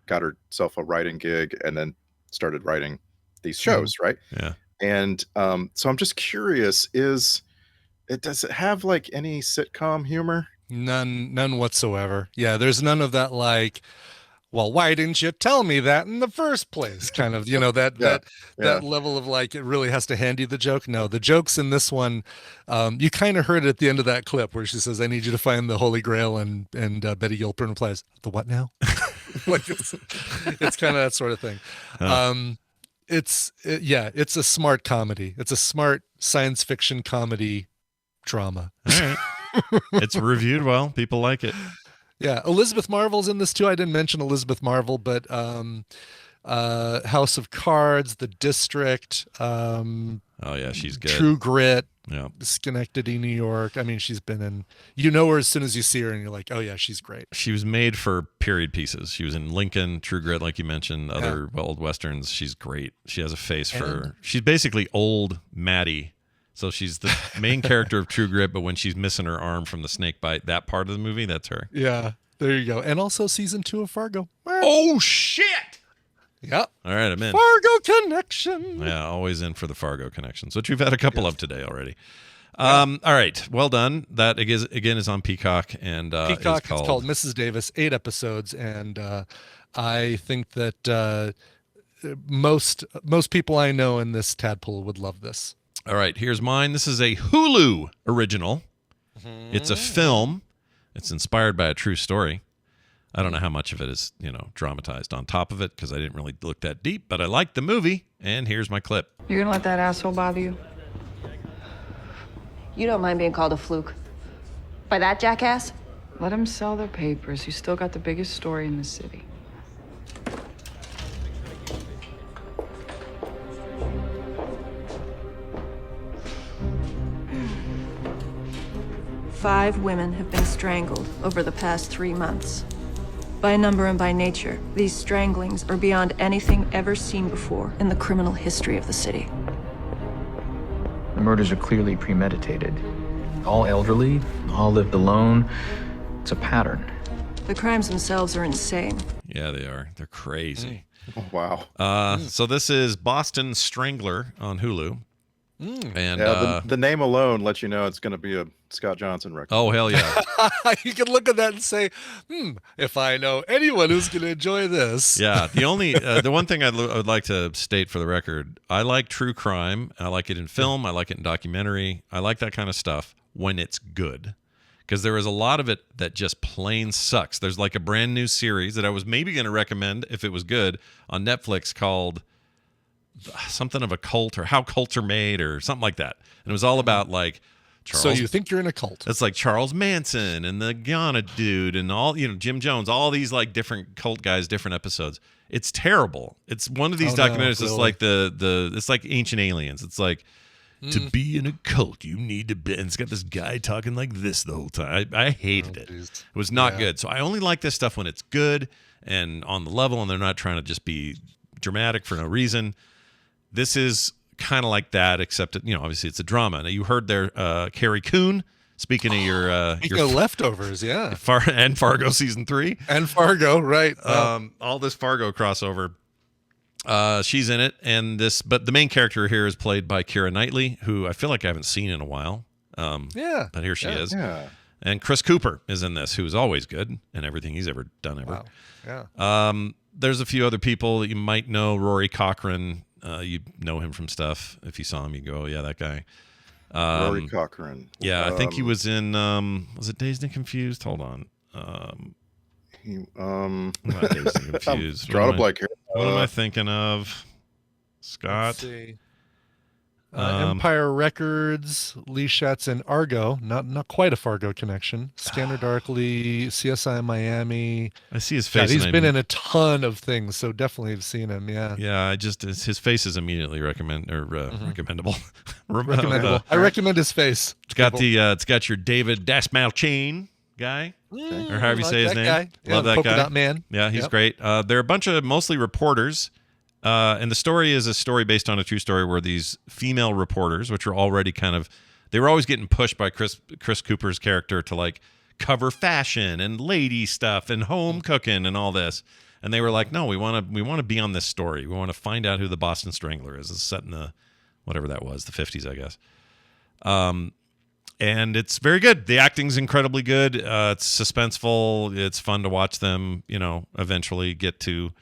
got herself a writing gig, and then started writing these shows, right? Yeah. And so I'm just curious: does it have like any sitcom humor? None whatsoever. Yeah, there's none of that like. Well, why didn't you tell me that in the first place? Kind of, that level of like, it really has to hand you the joke. No, the jokes in this one, you kind of heard it at the end of that clip where she says, I need you to find the Holy Grail. And Betty Gilpin replies, the what now? Like it's kind of that sort of thing. It's a smart comedy. It's a smart science fiction comedy drama. All right. It's reviewed well. People like it. Yeah, Elizabeth Marvel's in this too. I didn't mention Elizabeth Marvel, but House of Cards, The District. Oh yeah, she's good. True Grit. Yeah. Schenectady, New York. I mean, she's been in. You know her as soon as you see her, and you're like, oh yeah, she's great. She was made for period pieces. She was in Lincoln, True Grit, like you mentioned, other old westerns. She's great. She has a face for. She's basically old Maddie. So she's the main character of True Grit, but when she's missing her arm from the snake bite, that part of the movie, that's her. Yeah, there you go. And also season 2 of Fargo. Oh, shit! Yeah. All right, I'm in. Fargo connection. Yeah, always in for the Fargo connections, which we've had a couple of today already. All right, well done. That, again, is on Peacock. And Peacock, it's called Mrs. Davis, 8 episodes. And I think that most people I know in this tadpole would love this. All right, here's mine. This is a Hulu original. It's a film. It's inspired by a true story. I don't know how much of it is, dramatized on top of it because I didn't really look that deep, but I liked the movie, and here's my clip. You're gonna let that asshole bother you? You don't mind being called a fluke? By that jackass? Let them sell their papers. You still got the biggest story in the city. Five women have been strangled over the past 3 months. By number and by nature, these stranglings are beyond anything ever seen before in the criminal history of the city. The murders are clearly premeditated. All elderly, all lived alone. It's a pattern. The crimes themselves are insane. Yeah, they are. They're crazy. Oh, wow. So this is Boston Strangler on Hulu. And the name alone lets you know it's going to be a Scott Johnson record. Oh, hell yeah. You can look at that and say, if I know anyone who's going to enjoy this. Yeah, the one thing I would like to state for the record, I like true crime. I like it in film. I like it in documentary. I like that kind of stuff when it's good. Because there is a lot of it that just plain sucks. There's like a brand new series that I was maybe going to recommend if it was good on Netflix called something of a cult or how cults are made or something like that. And it was all about like Charles. So you think you're in a cult? It's like Charles Manson and the Guyana dude and all, Jim Jones, all these like different cult guys, different episodes. It's terrible. It's one of these documentaries. It's like it's like Ancient Aliens. It's like to be in a cult, you need to be. And it's got this guy talking like this the whole time. I hated it. Geez. It was not good. So I only like this stuff when it's good and on the level, and they're not trying to just be dramatic for no reason. This is kind of like that, except obviously it's a drama. Now you heard there, Carrie Coon. Speaking of your leftovers, yeah, and Fargo season 3, and Fargo, right? All this Fargo crossover. She's in it, but the main character here is played by Keira Knightley, who I feel like I haven't seen in a while. But here she is. Yeah. And Chris Cooper is in this, who is always good in everything he's ever done ever. Wow. Yeah. There's a few other people that you might know. Rory Cochrane. You know him from stuff. If you saw him, you go, oh, yeah, that guy. Rory Cochrane. Yeah, I think he was in, was it Dazed and Confused? Hold on. Not Dazed and Confused. Drawn a blank here. What am I thinking of? Scott? Let's see. Empire Records, Lee Schatz, and Argo. Not quite a Fargo connection. Scanner Darkly, CSI Miami. I see his face. He's been in a ton of things, so definitely have seen him. Yeah. Yeah, his face is immediately recommendable. Recommendable. I recommend his face. It's got your David Dasmalchian guy, or however you say his name. Guy. Love that Polka guy. Dot Man. Yeah, he's great. They're a bunch of mostly reporters. And the story is a story based on a true story where these female reporters, which are already they were always getting pushed by Chris Cooper's character to like cover fashion and lady stuff and home cooking and all this. And they were like, no, we want to be on this story. We want to find out who the Boston Strangler is. It's set in the, whatever that was, the 50s, I guess. And it's very good. The acting's incredibly good. It's suspenseful. It's fun to watch them, eventually get to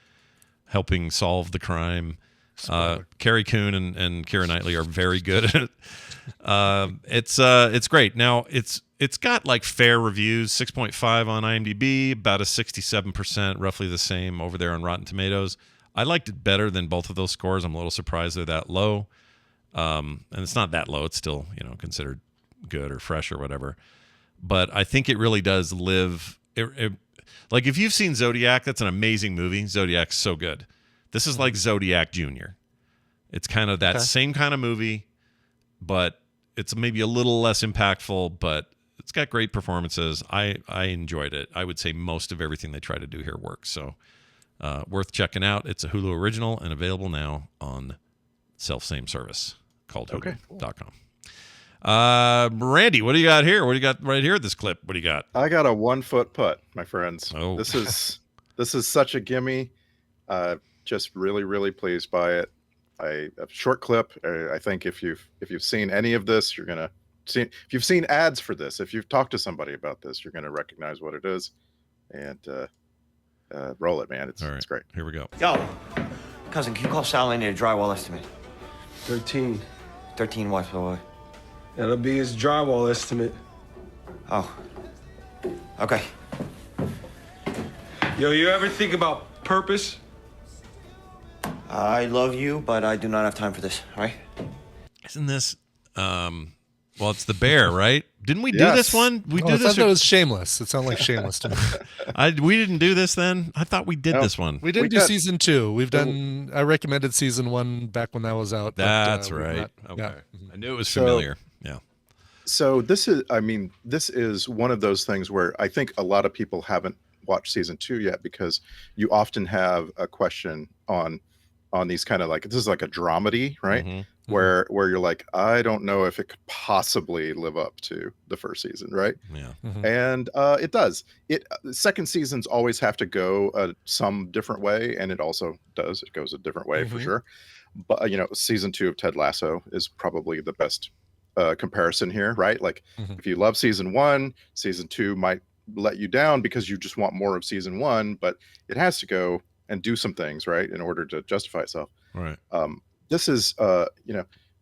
helping solve the crime. Carrie Coon and Keira Knightley are very good at it. It's great. Now it's got like fair reviews, 6.5 on IMDb, about a 67%, roughly the same over there on Rotten Tomatoes. I liked it better than both of those scores. I'm a little surprised they're that low. And it's not that low. It's still, considered good or fresh or whatever. But I think it really does live. Like if you've seen Zodiac, that's an amazing movie. Zodiac's so good. This is like Zodiac Jr. It's kind of that same kind of movie, but it's maybe a little less impactful, but it's got great performances. I enjoyed it. I would say most of everything they try to do here works. So worth checking out. It's a Hulu original and available now on self-same service called Hulu.com. Randy, what do you got here? What do you got right here at this clip? What do you got? I got a 1 foot putt, my friends. Oh, this is such a gimme. Just really, really pleased by it. A short clip. I think if you've seen any of this, you're gonna see. If you've seen ads for this, if you've talked to somebody about this, you're gonna recognize what it is. And roll it, man. It's great. Here we go. Yo, cousin, can you call Sal? I need a drywall estimate. 13. 13 what, boy? That'll be his drywall estimate. Oh. Okay. Yo, you ever think about purpose? I love you, but I do not have time for this, all right? Isn't this well, it's the bear, right? Didn't we do Yes. this one? We Oh, did I this. thought that was Shameless. It sounded like Shameless to me. We didn't do this then. I thought we did this one. We didn't do season 2. We've done. I recommended season 1 back when that was out. That's but, we've right. not- Okay. yeah. I knew it was familiar. Yeah. So this is one of those things where I think a lot of people haven't watched season 2 yet, because you often have a question on these kind of like, this is like a dramedy, right? Where you're like, I don't know if it could possibly live up to the first season, right? Yeah. And it does. The second seasons always have to go some different way, and it also does. It goes a different way for sure. But season 2 of Ted Lasso is probably the best comparison here, right? Like, if you love season 1, season 2 might let you down because you just want more of season 1, but it has to go and do some things, right, in order to justify itself. Right. This is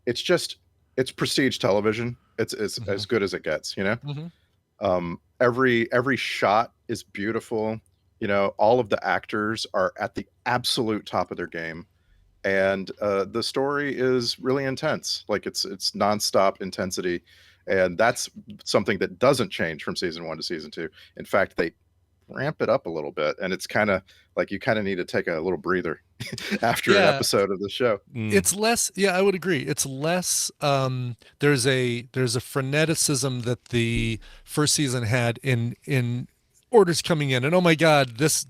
it's prestige television. It's as good as it gets, every shot is beautiful. All of the actors are at the absolute top of their game, and the story is really intense. Like, it's nonstop intensity, and that's something that doesn't change from season 1 to season 2. In fact, they ramp it up a little bit, and it's kind of like you kind of need to take a little breather after an episode of the show. It's less. Yeah, I would agree. It's less. There's a freneticism that the first season had in orders coming in, and oh my God, this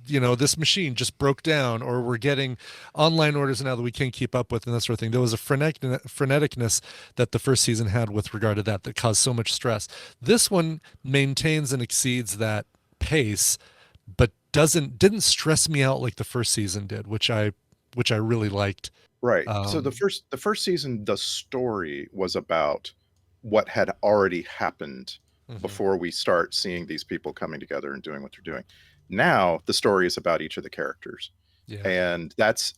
machine just broke down, or we're getting online orders now that we can't keep up with, and that sort of thing. There was a freneticness that the first season had with regard to that caused so much stress. This one maintains and exceeds that pace, but didn't stress me out like the first season did, which I really liked. Right. So the first season, the story was about what had already happened before we start seeing these people coming together and doing what they're doing. Now the story is about each of the characters. Yeah. And that's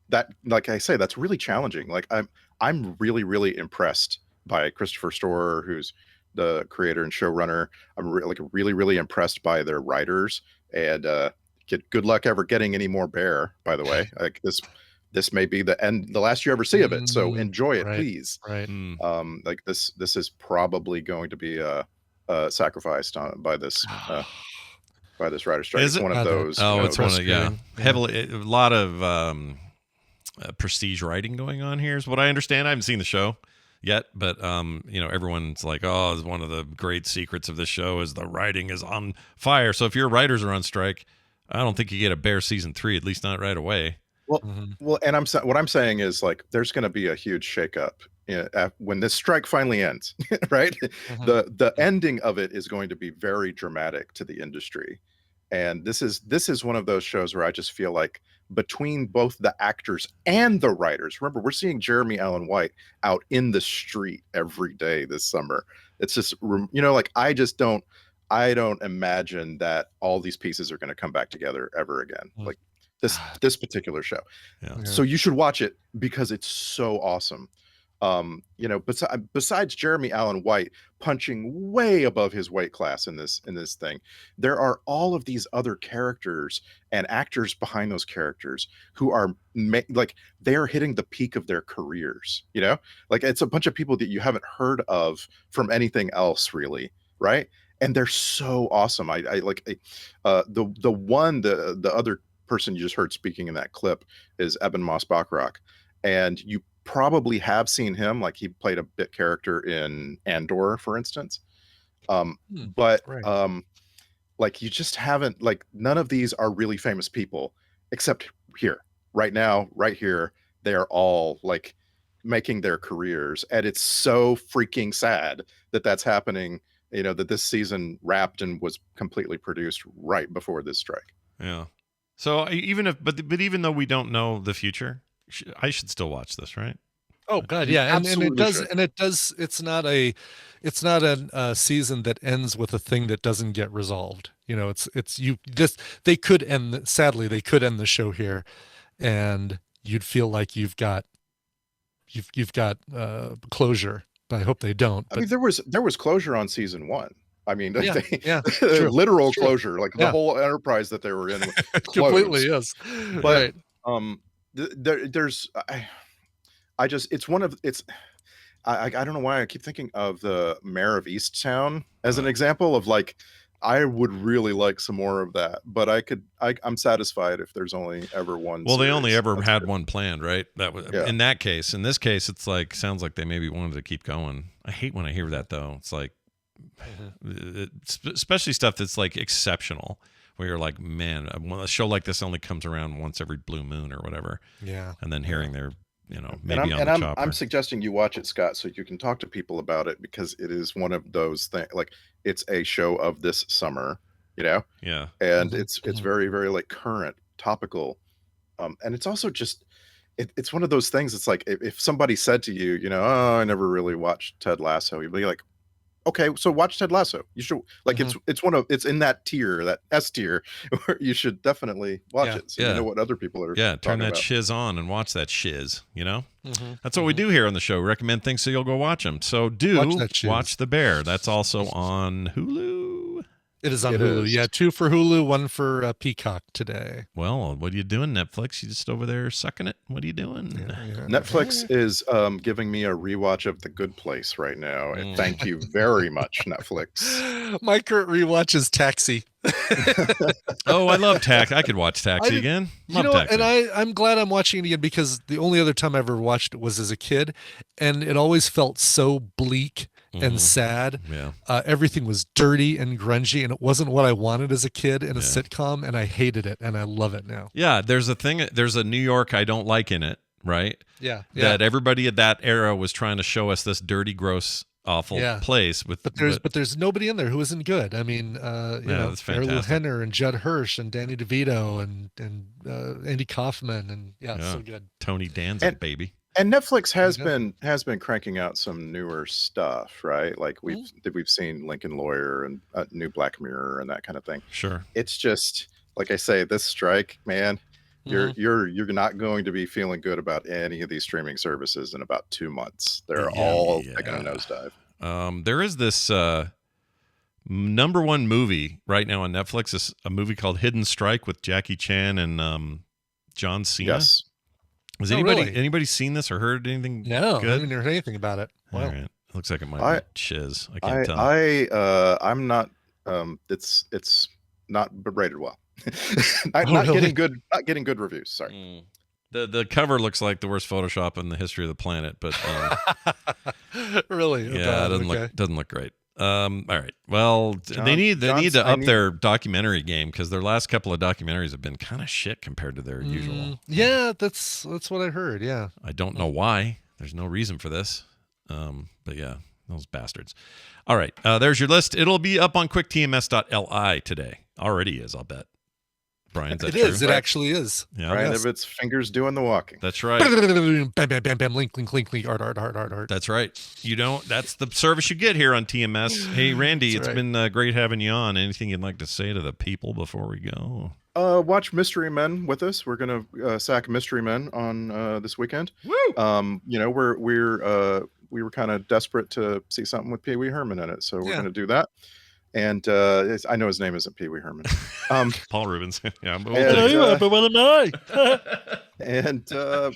that, like I say, that's really challenging. Like, I'm really, really impressed by Christopher Storer, who's the creator and showrunner. I'm really, really impressed by their writers, and good luck ever getting any more bear, by the way. Like, this may be the last you ever see of it, so enjoy it, please. Right. Like, this is probably going to be sacrificed by this writer strike. Is it's it one of those. Oh, it's one of heavily a lot of prestige writing going on here is what I understand. I haven't seen the show yet, but everyone's like, oh, one of the great secrets of this show is the writing is on fire. So if your writers are on strike, I don't think you get a Bear season 3, at least not right away. Well, and what I'm saying is, like, there's going to be a huge shakeup when this strike finally ends, right? The ending of it is going to be very dramatic to the industry, and this is one of those shows where I just feel like, between both the actors and the writers, remember, we're seeing Jeremy Allen White out in the street every day this summer. It's just, like, I don't imagine that all these pieces are going to come back together ever again. Like this particular show. Yeah. So you should watch it because it's so awesome. Besides Jeremy Allen White punching way above his weight class in this thing, there are all of these other characters and actors behind those characters who are they are hitting the peak of their careers. Like, it's a bunch of people that you haven't heard of from anything else, really, right? And they're so awesome. I like the other person you just heard speaking in that clip is Eben Moss-Bachrach, and you probably have seen him. Like, he played a bit character in Andor, for instance. Like, you just haven't, like, none of these are really famous people except here, right now, right here. They are all, like, making their careers, and it's so freaking sad that that's happening. That this season wrapped and was completely produced right before this strike. Yeah. So even though we don't know the future, I should still watch this, right? Oh God, yeah, and it does. It's not a season that ends with a thing that doesn't get resolved. They could end. Sadly, they could end the show here, and you'd feel like you've got closure. But I hope they don't. I mean, there was closure on season 1. I mean, Yeah, true. literal True. closure, like the whole enterprise that they were in, Completely, closed. yes. But Right. there's, I just, it's one of it's. I don't know why I keep thinking of the Mayor of Easttown as an example of like, I would really like some more of that, but I'm satisfied if there's only ever one. Well, they only series. ever That's had good. one planned, right? That was Yeah. in that case. In this case, it's like sounds like they maybe wanted to keep going. I hate when I hear that though. It's like, especially stuff that's like exceptional, where you're like, man, a show like this only comes around once every blue moon or whatever. Yeah. And then hearing their, maybe and on the chopper. I'm suggesting you watch it, Scott, so you can talk to people about it, because it is one of those things. Like, it's a show of this summer, Yeah. and it's very, very like current, topical, and it's also just it's one of those things. It's like if somebody said to you, oh, I never really watched Ted Lasso, you'd be like, okay, so watch Ted Lasso. You should like it's in that tier, that S tier, where you should definitely watch it, so you know what other people are. Yeah, turn talking that about. shiz on and watch that shiz. Mhm. That's what we do here on the show. Recommend things so you'll go watch them. So watch The Bear. That's also on Hulu. It is on It Hulu. is. Yeah, 2 for Hulu, 1 for Peacock today. Well, what are you doing, Netflix? You just over there sucking it? What are you doing? Netflix is giving me a rewatch of The Good Place right now. And thank you very much, Netflix. My current rewatch is Taxi. Oh, I love Taxi. I could watch Taxi again. Love Taxi. And I'm glad I'm watching it again, because the only other time I ever watched it was as a kid, and it always felt so bleak and sad. Yeah. Everything was dirty and grungy, and it wasn't what I wanted as a kid in a sitcom, and I hated it, and I love it now. Yeah, there's a New York I don't like in it, right? Yeah. That everybody at that era was trying to show us this dirty, gross, awful place. But there's nobody in there who isn't good. I mean, that's Marilu fantastic. Henner and Judd Hirsch and Danny DeVito and Andy Kaufman, and it's so good. Tony Danza, baby. And Netflix has been cranking out some newer stuff, right? Like we've seen Lincoln Lawyer and new Black Mirror and that kind of thing. Sure. It's just like I say, this strike, man, you're not going to be feeling good about any of these streaming services in about 2 months. They're all taking a nosedive. There is this number one movie right now on Netflix. Is a movie called Hidden Strike with Jackie Chan and John Cena. Yes. Has really? anybody seen this or heard anything? No, good? I haven't heard anything about it. All Wow. right. Looks like it might be shiz. I can't tell. I'm not. It's not rated well. not really? getting good reviews. Sorry. The cover looks like the worst Photoshop in the history of the planet, but Really? yeah, it doesn't look great. All right. Well, they need to up their documentary game, because their last couple of documentaries have been kind of shit compared to their usual. Yeah, that's what I heard. Yeah. I don't know why. There's no reason for this. But yeah, those bastards. All right. There's your list. It'll be up on quicktms.li today. Already is, I'll bet. Brian, is that It true? is. It actually is. Yeah. Brian Ibbott's fingers doing the walking. That's right. Bam, bam, bam, bam, link, art. That's right. That's the service you get here on TMS. Hey, Randy, That's it's right. been great having you on. Anything you'd like to say to the people before we go? Watch Mystery Men with us. We're gonna sack Mystery Men on this weekend. Woo! We were kind of desperate to see something with Pee Wee Herman in it, so we're gonna do that. And I know his name isn't Pee Wee Herman. Paul Rubens. Yeah, but what am I? And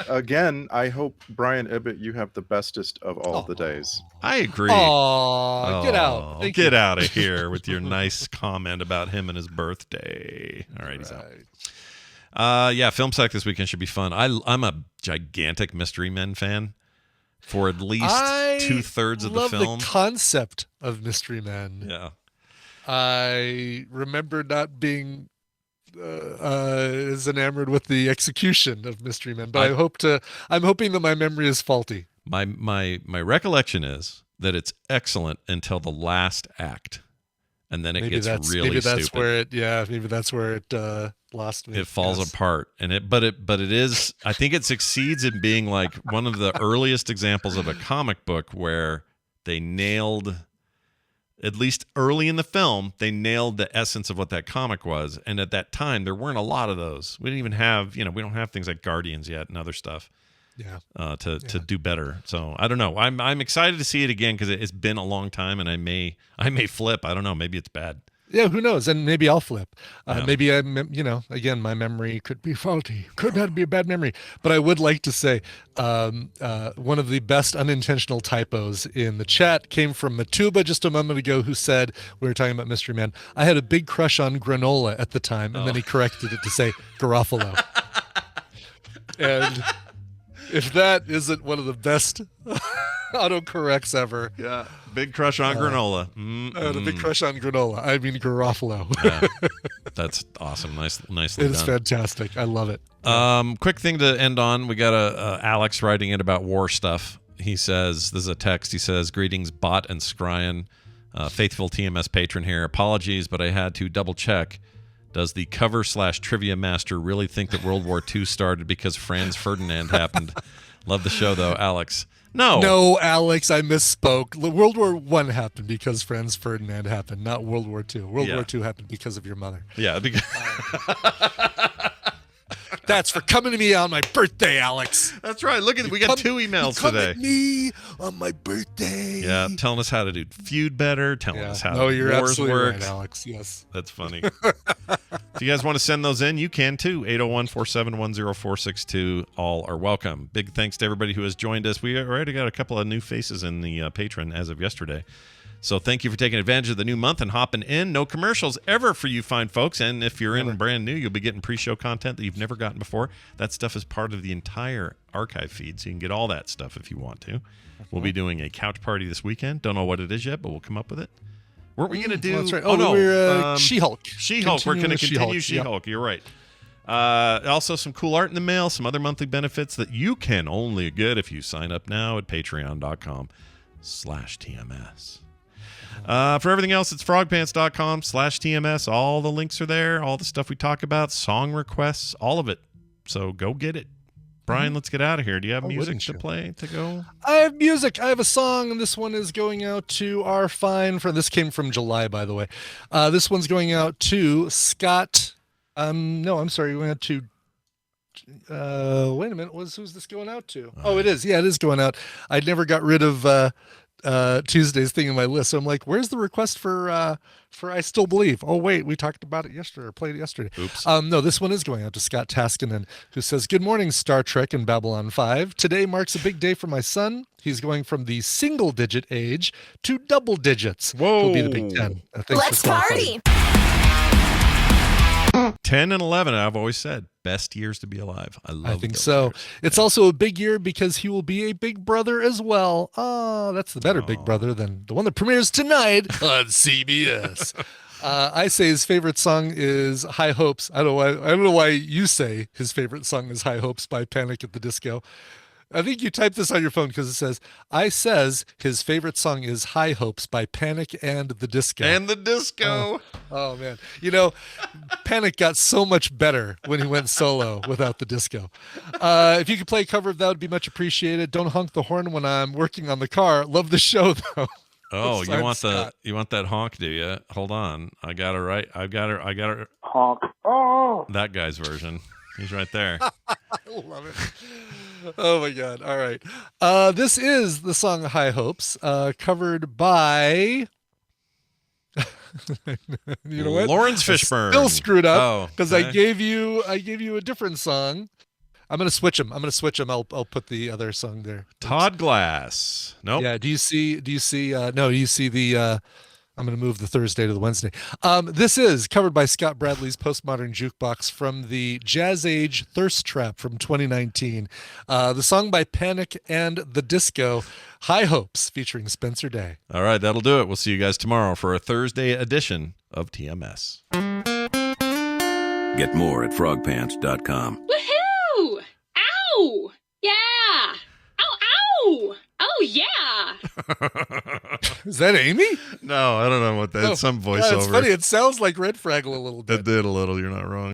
again, I hope, Brian Ibbott, you have the bestest of all the days. I agree. Aw, get out. Thank Get you. out of here with your nice comment about him and his birthday. All right, he's out. Yeah, Film Psych this weekend should be fun. I'm a gigantic Mystery Men fan. For at least 2/3 of the film. I love the concept of Mystery Men. Yeah. I remember not being as enamored with the execution of Mystery Men, but I'm hoping that my memory is faulty. My recollection is that it's excellent until the last act, and then it gets really stupid. Maybe that's where it lost me. It falls apart, but it is. I think it succeeds in being like one of the earliest examples of a comic book where they nailed. At least early in the film, they nailed the essence of what that comic was. And at that time, there weren't a lot of those. We didn't even have, we don't have things like Guardians yet and other stuff. to do better. So I don't know. I'm excited to see it again because it's been a long time, and I may flip. I don't know. Maybe it's bad. Yeah, who knows? And maybe I'll flip. Maybe again, my memory could be faulty. Could not be a bad memory. But I would like to say one of the best unintentional typos in the chat came from Matuba just a moment ago, who said, we were talking about Mystery Man, I had a big crush on granola at the time, and then he corrected it to say Garofalo. And if that isn't one of the best autocorrects ever. Yeah. Big crush on granola. I had a big crush on granola. I mean Garofalo. Yeah. That's awesome. Nicely It is done. fantastic. I love it. Quick thing to end on. We got Alex writing in about war stuff. He says, this is a text. He says, greetings, Bot and Scryan. Faithful TMS patron here. Apologies, but I had to double check. Does the cover/trivia master really think that World War II started because Franz Ferdinand happened? Love the show, though, Alex. No, Alex, I misspoke. World War I happened because Franz Ferdinand happened, not World War II. World War II happened because of your mother. Yeah, because that's for coming to me on my birthday, Alex. That's right. Look at it. We got 2 emails today. At me on my birthday. Yeah, telling us how to do feud better, telling us how you're wars absolutely work. right, Alex. Yes. That's funny. If you guys want to send those in, you can too. 801-471-0462. All are welcome. Big thanks to everybody who has joined us. We already got a couple of new faces in the patron as of yesterday. So thank you for taking advantage of the new month and hopping in. No commercials ever for you fine folks. And if you're in brand new, you'll be getting pre-show content that you've never gotten before. That stuff is part of the entire archive feed, so you can get all that stuff if you want to. We'll be doing a couch party this weekend. Don't know what it is yet, but we'll come up with it. Weren't we going to do... that's right. Oh, no. We're She-Hulk. She-Hulk. We're going to continue She-Hulk. You're right. Also, some cool art in the mail, some other monthly benefits that you can only get if you sign up now at patreon.com/TMS. For everything else, it's frogpants.com/TMS. All the links are there. All the stuff we talk about, song requests, all of it. So go get it. Brian, let's get out of here. Do you have music to play to go? I have music. I have a song, and this one is going out to our fine friend. This came from July, by the way. This one's going out to Scott. No, I'm sorry. Going out to. Wait a minute. Who's this going out to? Oh, it is. Yeah, it is going out. I never got rid of Tuesday's thing in my list. So I'm like, where's the request for I Still Believe? Oh, wait, we talked about it yesterday or played it yesterday. Oops. No, this one is going out to Scott Taskinen, who says, good morning, Star Trek and Babylon 5. Today marks a big day for my son. He's going from the single-digit age to double digits. Whoa. He'll be the Big Ten. Let's party. 10 and 11, I've always said, best years to be alive. I think so. Years. It's also a big year because he will be a big brother as well. Oh, that's the better big brother than the one that premieres tonight on CBS. I say his favorite song is High Hopes. I don't know why you say his favorite song is High Hopes by Panic at the Disco. I think you typed this on your phone because it says, his favorite song is High Hopes by Panic and the Disco. And the Disco. Oh man. Panic got so much better when he went solo without the disco. If you could play a cover of that, would be much appreciated. Don't honk the horn when I'm working on the car. Love the show though. Oh, you want that honk, do you? Hold on. I got it right. I got her. Honk. Oh. That guy's version. He's right there. I love it. Oh my God. All right. This is the song High Hopes, covered by you know what? Lawrence Fishburne. Still screwed up because okay. I gave you a different song. I'm gonna switch them. I'll put the other song there. Todd Glass. Nope. Yeah. Do you see? No. You see the. I'm going to move the Thursday to the Wednesday. This is covered by Scott Bradley's Postmodern Jukebox from the Jazz Age Thirst Trap from 2019. The song by Panic and the Disco, High Hopes, featuring Spencer Day. All right, that'll do it. We'll see you guys tomorrow for a Thursday edition of TMS. Get more at frogpants.com. Woohoo! Ow! Yeah! Ow, ow! Oh, yeah! Is that Amy? No, I don't know what that is. Some voiceover. Yeah, it's funny. It sounds like Red Fraggle a little bit. It did a little. You're not wrong.